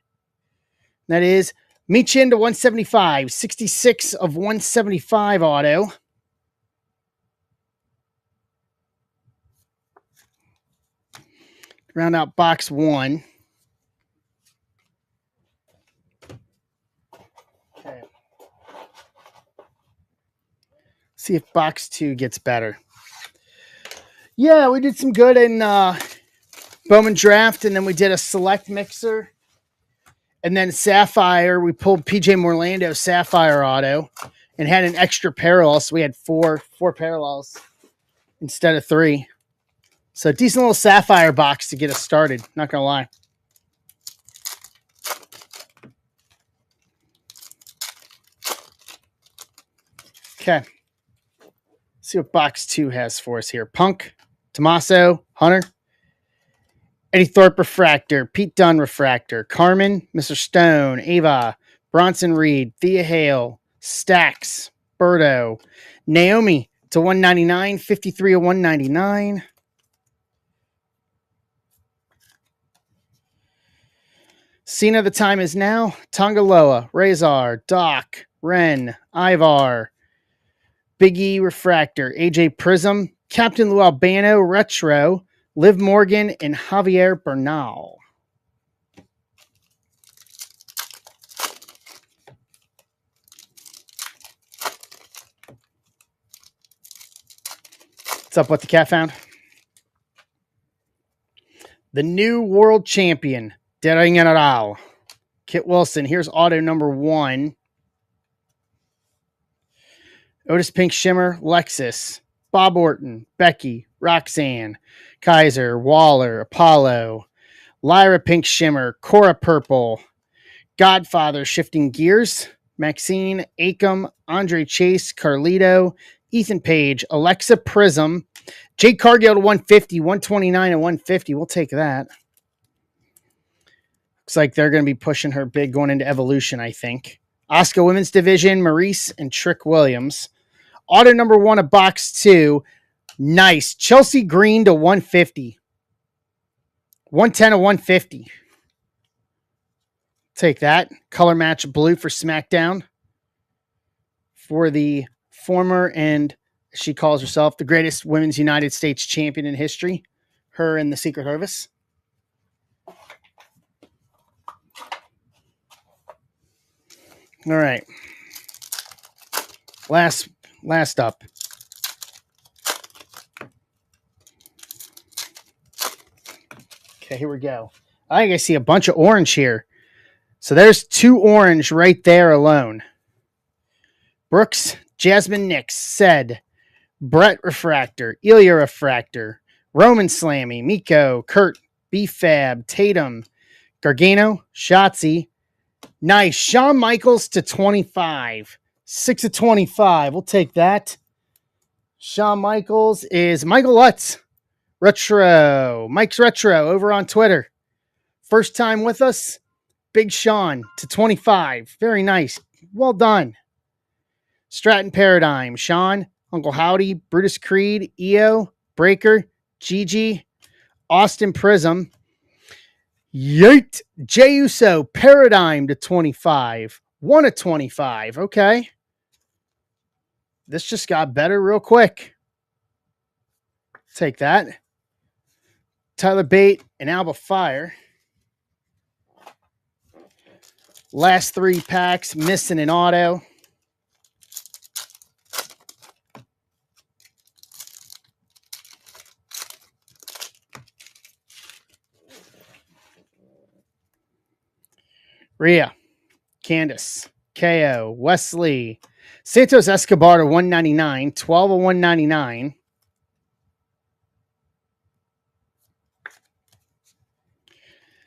That is Michin to 175, 66 of 175 auto. Round out box 1. Okay. See if box 2 gets better. Yeah, we did some good in Bowman Draft, and then we did a select mixer. And then Sapphire, we pulled PJ Morlando Sapphire auto and had an extra parallel. So we had four parallels instead of 3. So decent little Sapphire box to get us started. Not going to lie. Okay. See what box 2 has for us here. Punk, Tommaso, Hunter, Eddie Thorpe Refractor, Pete Dunne Refractor, Carmen, Mr. Stone, Ava, Bronson Reed, Thea Hale, Stax, Birdo, Naomi to 199, 53 of 199. Cena, the time is now. Tongaloa, Razor, Doc, Ren, Ivar, Big E Refractor, AJ Prism, Captain Lou Albano Retro, Liv Morgan, and Javier Bernal. What's up, what the cat found? The new world champion, Der General, Kit Wilson. Here's auto number 1. Otis Pink Shimmer, Lexus, Bob Orton, Becky, Roxanne, Kaiser, Waller, Apollo, Lyra Pink Shimmer, Cora Purple, Godfather Shifting Gears, Maxine, Akam, Andre Chase, Carlito, Ethan Page, Alexa Prism, Jake Cargill to 150, 129 and 150. We'll take that. Looks like they're going to be pushing her big going into Evolution, I think. Asuka Women's Division, Maurice and Trick Williams. Auto number 1 of box 2. Nice. Chelsea Green to 150. 110 to 150. Take that. Color match blue for SmackDown. For the former and, she calls herself, the greatest women's United States champion in history. Her and the Secret Service. All right. Last up. Okay, here we go. I think I see a bunch of orange here. So there's 2 orange right there alone. Brooks, Jasmine Nix, said, Brett Refractor, Ilya Refractor, Roman Slammy, Miko, Kurt, B-Fab, Tatum, Gargano, Shotzi. Nice. Shawn Michaels to 25. 6 of 25. We'll take that. Shawn Michaels is Michael Lutz. Retro. Mike's Retro over on Twitter. First time with us. Big Sean to 25. Very nice. Well done. Stratton Paradigm. Sean, Uncle Howdy, Brutus Creed, EO, Breaker, Gigi, Austin Prism. Yeet. Jey Uso, Paradigm to 25. 1 of 25. Okay. This just got better real quick. Take that. Tyler Bate and Alba Fire. Last 3 packs, missing an auto. Rhea, Candace, KO, Wesley, Santos Escobar to 199, 12 of 199.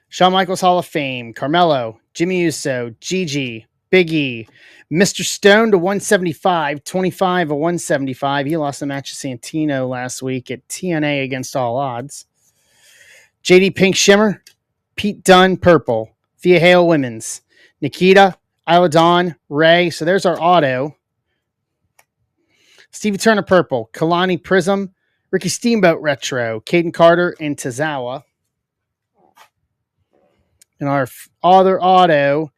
Shawn Michaels Hall of Fame, Carmelo, Jimmy Uso, Gigi, Big E, Mr. Stone to 175, 25 of 175. He lost the match to Santino last week at TNA against all odds. JD Pink Shimmer, Pete Dunne Purple, Thea Hale Women's, Nikita, Isla Dawn, Ray. So there's our auto. Stevie Turner Purple, Kalani Prism, Ricky Steamboat Retro, Caden Carter, and Tozawa. And our other auto,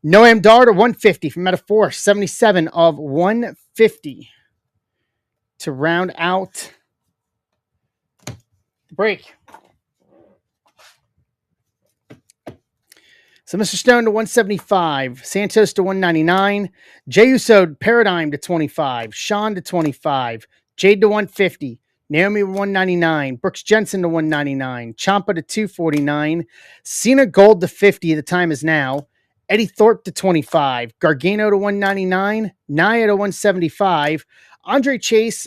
Noam Dar to 150 from Metaphor, 77 of 150 to round out the break. So Mr. Stone to 175, Santos to 199, Jey Uso Paradigm to 25, Sean to 25, Jade to 150, Naomi 199, Brooks Jensen to 199, Ciampa to 249, Cena Gold to 50, the time is now, Eddie Thorpe to 25, Gargano to 199, Nia to 175, Andre Chase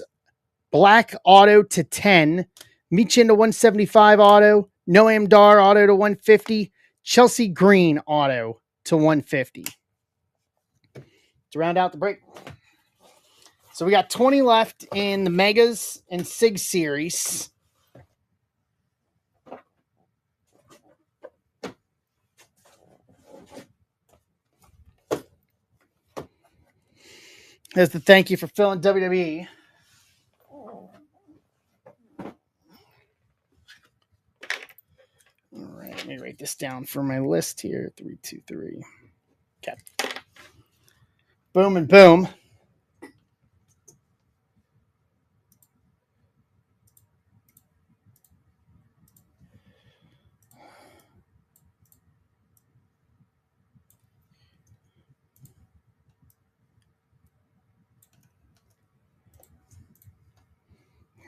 Black Auto to 10, Michin to 175 auto, Noam Dar Auto to 150, Chelsea Green Auto to 150. To round out the break. So we got 20 left in the Megas and Sig series. There's the thank you for filling WWE. All right, let me write this down for my list here. 323. Okay. Boom and boom.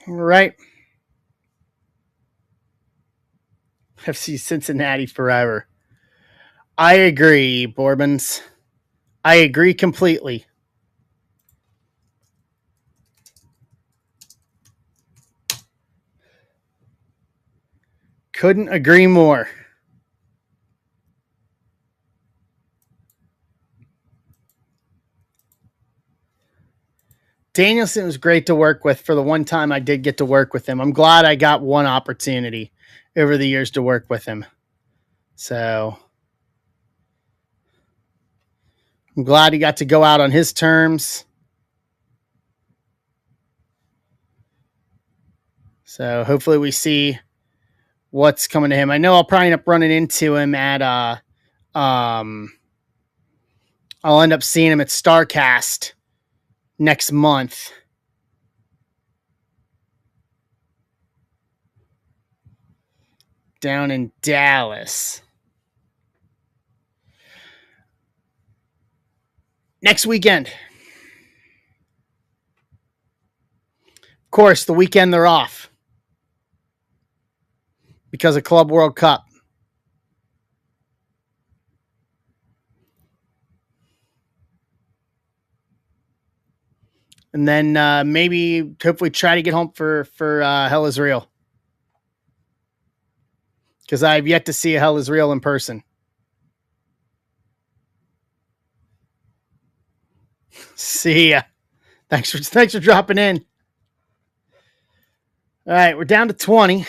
All right. FC Cincinnati forever. I agree, Bourbons. I agree completely. Couldn't agree more. Danielson was great to work with for the one time I did get to work with him. I'm glad I got one opportunity over the years to work with him. So I'm glad he got to go out on his terms. So hopefully we see what's coming to him. I know I'll probably end up running into him at I'll end up seeing him at StarCast next month. Down in Dallas. Next weekend. Of course, the weekend they're off. because of Club World Cup. And then maybe hopefully try to get home for Hell is Real. Because I've yet to see a Hell is Real in person. See ya. Thanks for dropping in. All right, we're down to 20.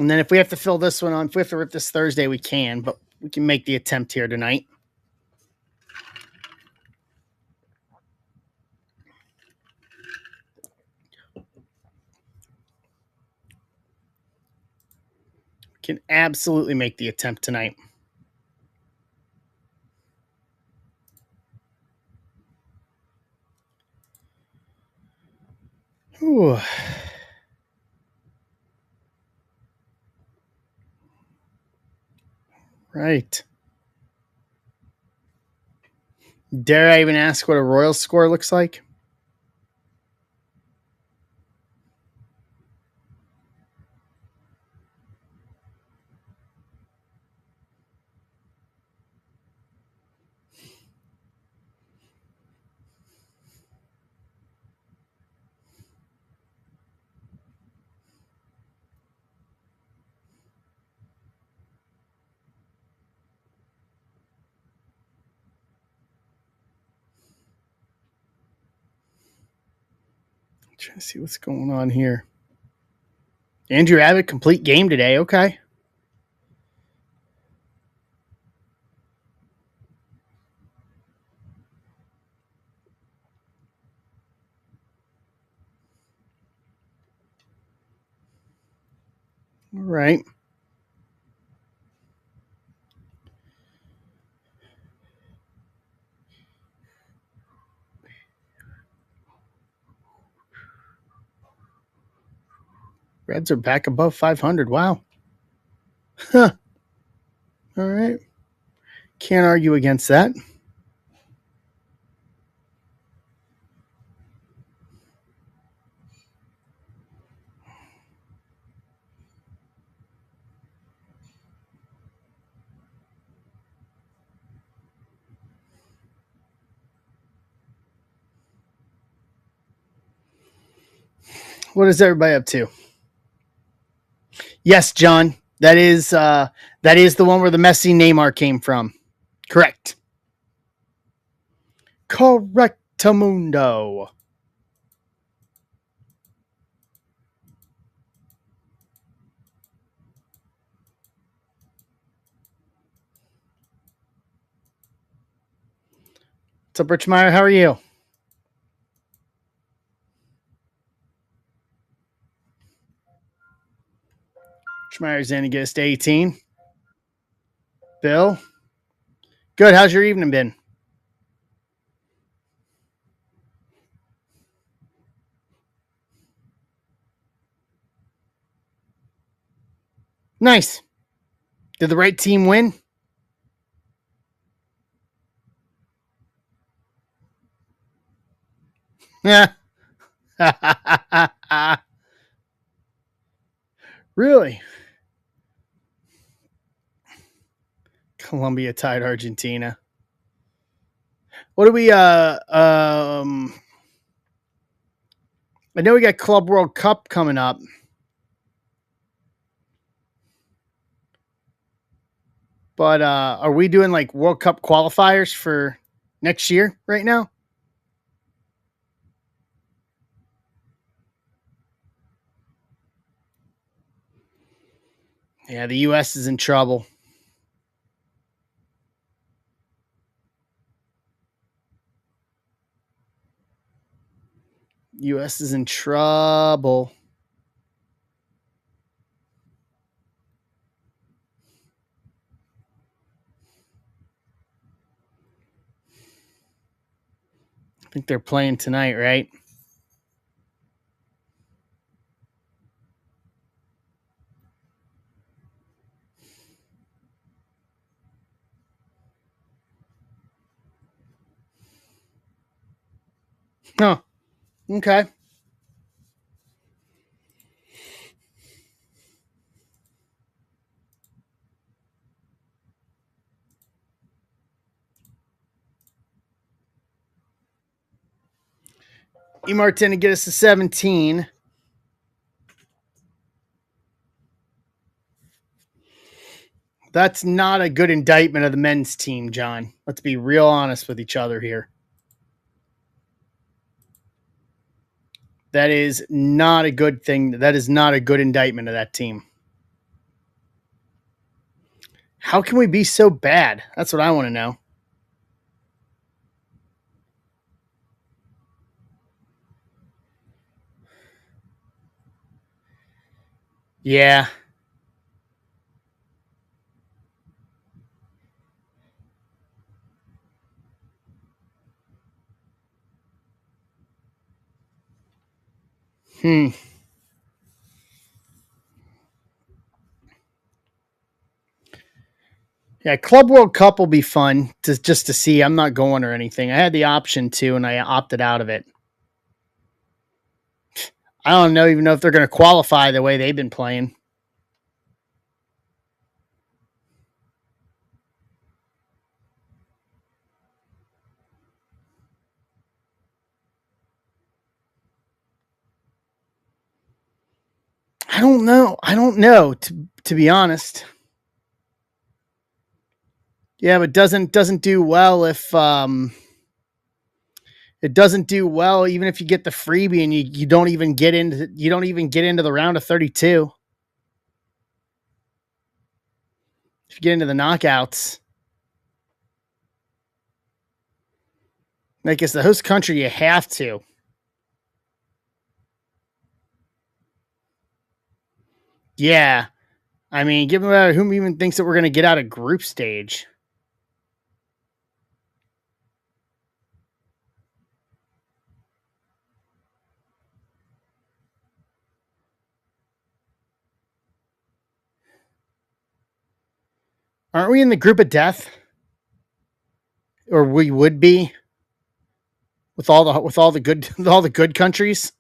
And then if we have to fill this one on, if we have to rip this Thursday, we can, but we can make the attempt here tonight. Can absolutely make the attempt tonight. Ooh. Right. Dare I even ask what a Royals score looks like? Trying to see what's going on here. Andrew Abbott, complete game today. Okay. All right. Reds are back above 500. Wow. Huh. All right. Can't argue against that. What is everybody up to? Yes, John. That is the one where the Messi Neymar came from. Correct. Correctamundo. What's up, Rich Meyer? How are you? Rich Meyer's in to get us to 18. Bill? Good. How's your evening been? Nice. Did the right team win? Yeah. Really? Colombia tied Argentina. What do we I know we got Club World Cup coming up. But are we doing like World Cup qualifiers for next year right now? Yeah, the US is in trouble. US is in trouble. think they're playing tonight, right? Oh, okay. E. Martin to get us to 17. That's not a good indictment of the men's team, John. Let's be real honest with each other here. That is not a good thing. That is not a good indictment of that team. How can we be so bad? That's what I want to know. Yeah. Yeah, Club World Cup will be fun just to see. I'm not going or anything. I had the option to, and I opted out of it. I don't even know if they're going to qualify the way they've been playing. I don't know. To be honest. Yeah, but doesn't do well if it doesn't do well even if you get the freebie and you don't even get into the round of 32. If you get into the knockouts. Like it's the host country, you have to. Yeah. I mean, given who even thinks that we're going to get out of group stage. Aren't we in the group of death? Or we would be with all the good countries.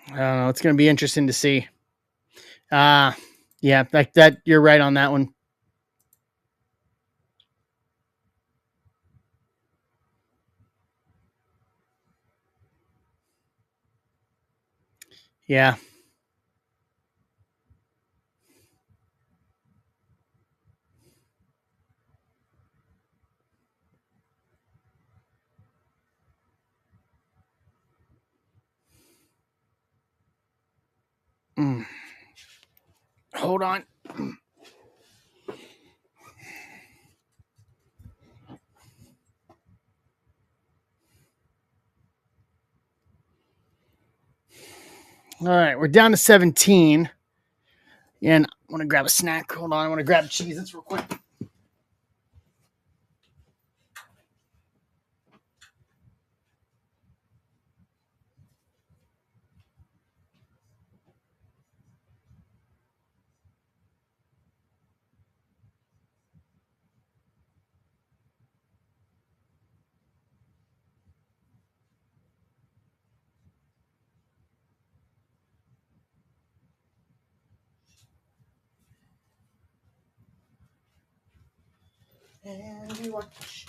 I don't know. It's going to be interesting to see. Yeah, that you're right on that one. Yeah. Hold on. All right, we're down to 17. And I want to grab a snack. Hold on, I want to grab cheese. It's real quick. And you watch.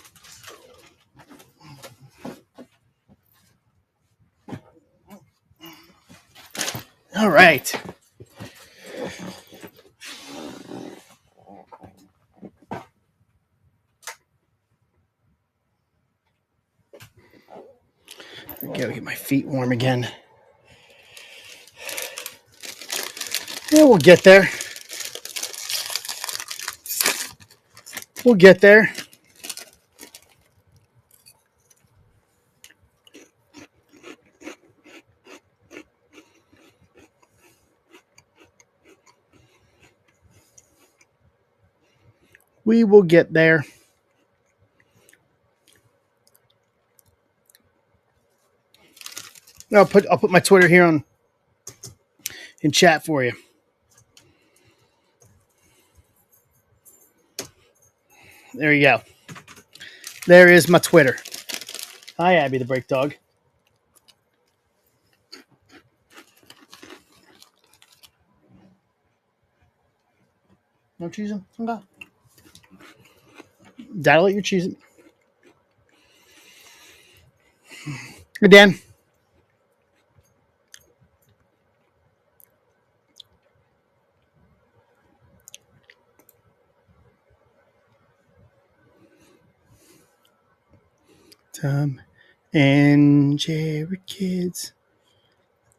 All right. I gotta get my feet warm again. Yeah, we'll get there. We'll get there. We will get there. I'll put my Twitter here in chat for you. There you go. There is my Twitter. Hi, Abby the Break Dog. No cheesing? Okay. Dad'll let you cheese it. Hey, Dan. Tom and Jerry kids.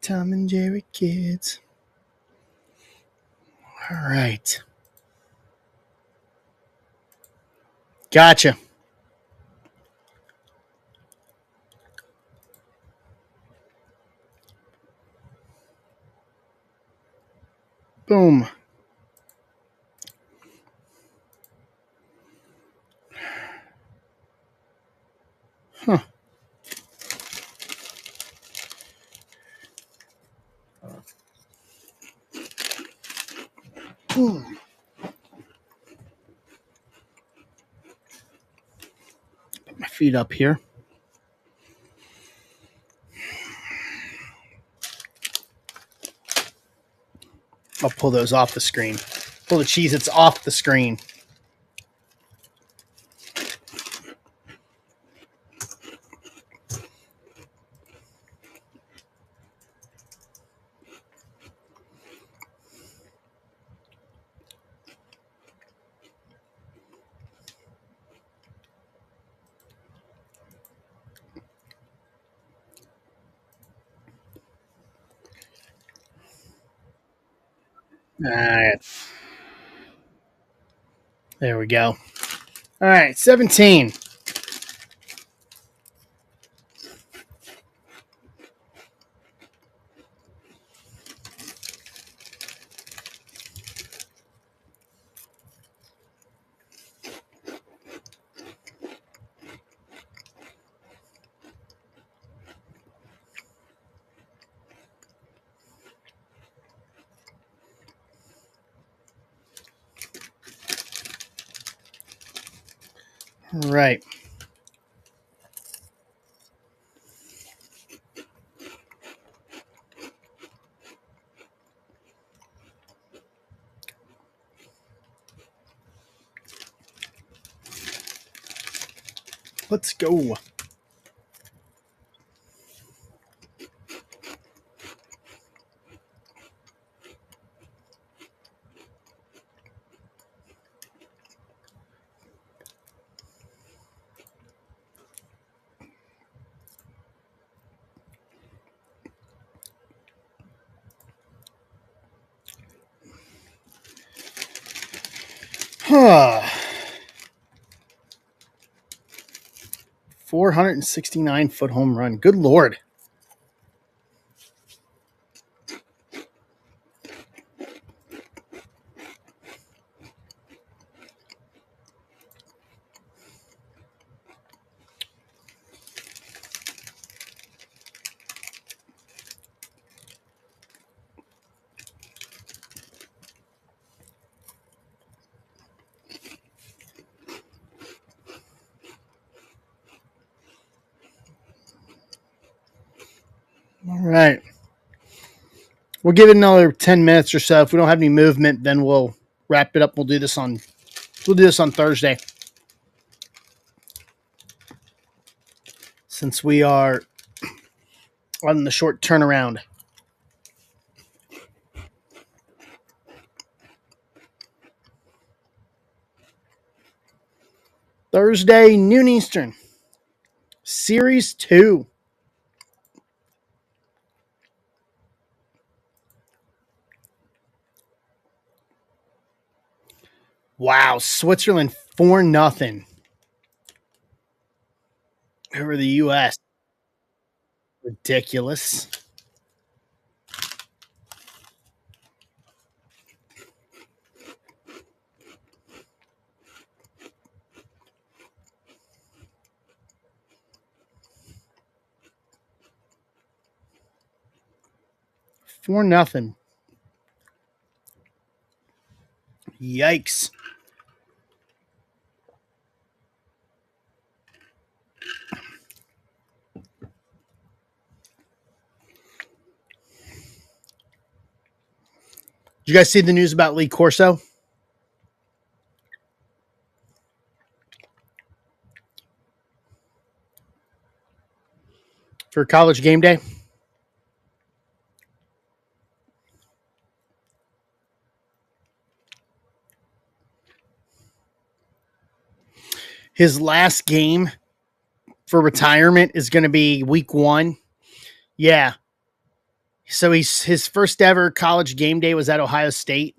Tom and Jerry kids. All right. Gotcha. Boom. Huh. Boom. Put my feet up here. I'll pull those off the screen. Pull the Cheez-Its off the screen. All right. There we go. All right, 17. All right. Let's go. Huh. 469-foot home run. Good Lord. All right. We'll give it another 10 minutes or so. If we don't have any movement, then we'll wrap it up. We'll do this on Thursday. Since we are on the short turnaround. Thursday, noon Eastern. Series 2. Wow, Switzerland 4-0 over the U.S. Ridiculous. Four nothing. Yikes. Did you guys see the news about Lee Corso? For College Game Day? His last game for retirement is going to be week 1. Yeah. So his first ever College Game Day was at Ohio State.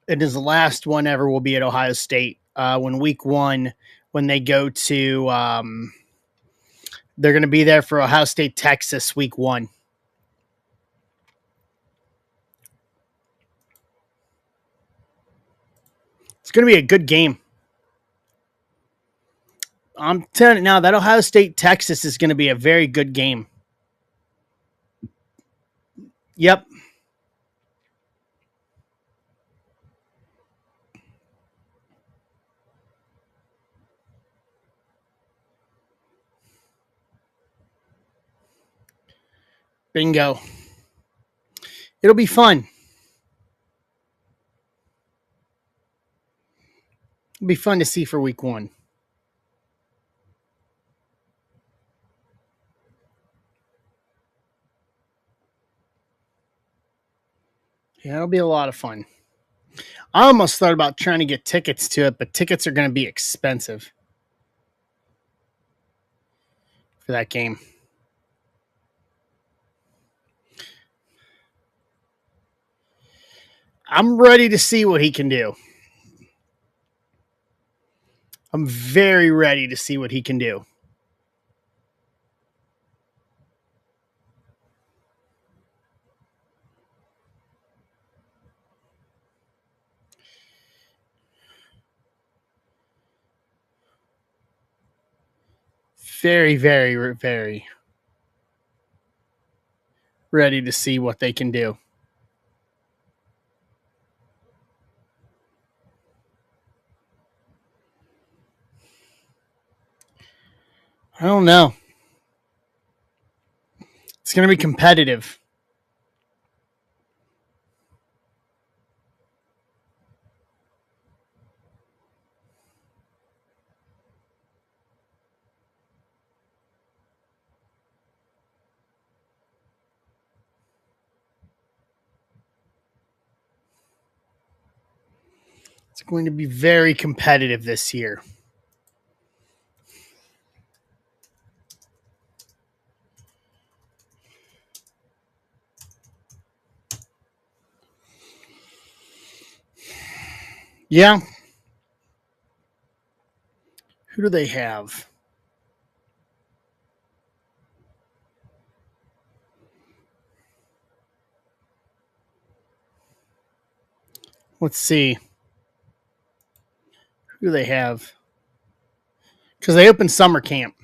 And his last one ever will be at Ohio State when week 1, when they go to, they're going to be there for Ohio State, Texas, week 1. It's going to be a good game. I'm telling you now, that Ohio State, Texas is going to be a very good game. Yep. Bingo. It'll be fun. It'll be fun to see for week 1. Yeah, it'll be a lot of fun. I almost thought about trying to get tickets to it, but tickets are going to be expensive for that game. I'm ready to see what he can do. I'm very ready to see what he can do. Very, very, very ready to see what they can do. I don't know. It's going to be competitive. It's going to be very competitive this year. Yeah. Who do they have? Let's see. Who do they have? Because they opened summer camp.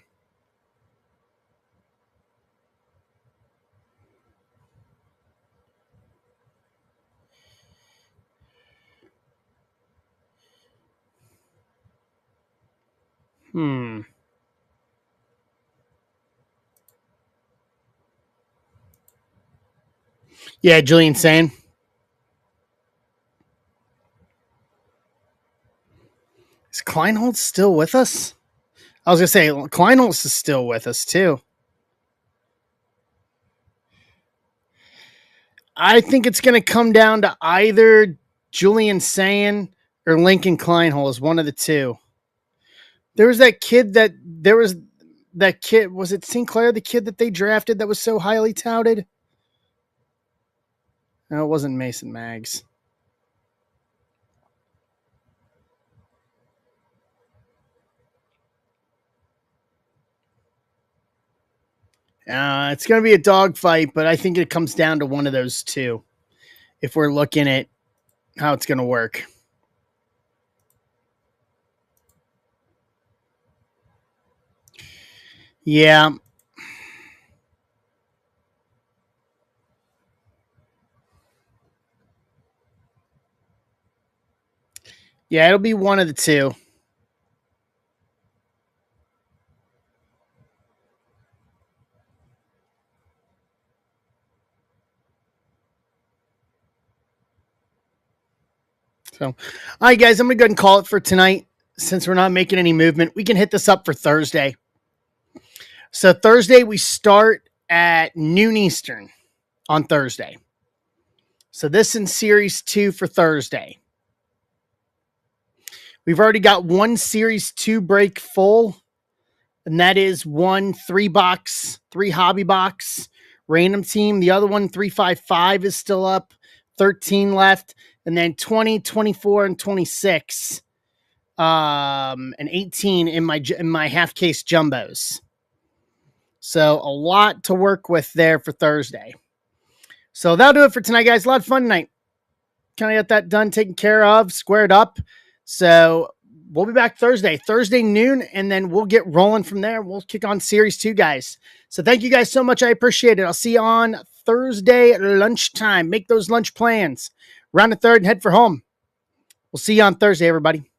Yeah, Julian Sane. Is Kleinholz still with us? I was going to say, Kleinholz is still with us, too. I think it's going to come down to either Julian Sane or Lincoln Kleinholz, one of the two. There was that kid was it Sinclair, the kid that they drafted that was so highly touted? No, it wasn't Mason Maggs. It's going to be a dogfight, but I think it comes down to one of those two if we're looking at how it's going to work. Yeah. Yeah, it'll be one of the two. So, all right, guys, I'm going to go ahead and call it for tonight. Since we're not making any movement, we can hit this up for Thursday. So, Thursday, we start at noon Eastern on Thursday. So, this in Series 2 for Thursday. We've already got one Series 2 break full, and that is one 3-box, 3 hobby box random team. The other one, 355, is still up, 13 left, and then 20, 24, and 26, and 18 in my half case jumbos. So a lot to work with there for Thursday. So that'll do it for tonight, guys. A lot of fun tonight. Kind of got that done, taken care of, squared up. So we'll be back Thursday noon, and then we'll get rolling from there. We'll kick on Series 2, guys. So thank you guys so much. I appreciate it. I'll see you on Thursday at lunchtime. Make those lunch plans. Round the third and head for home. We'll see you on Thursday, everybody.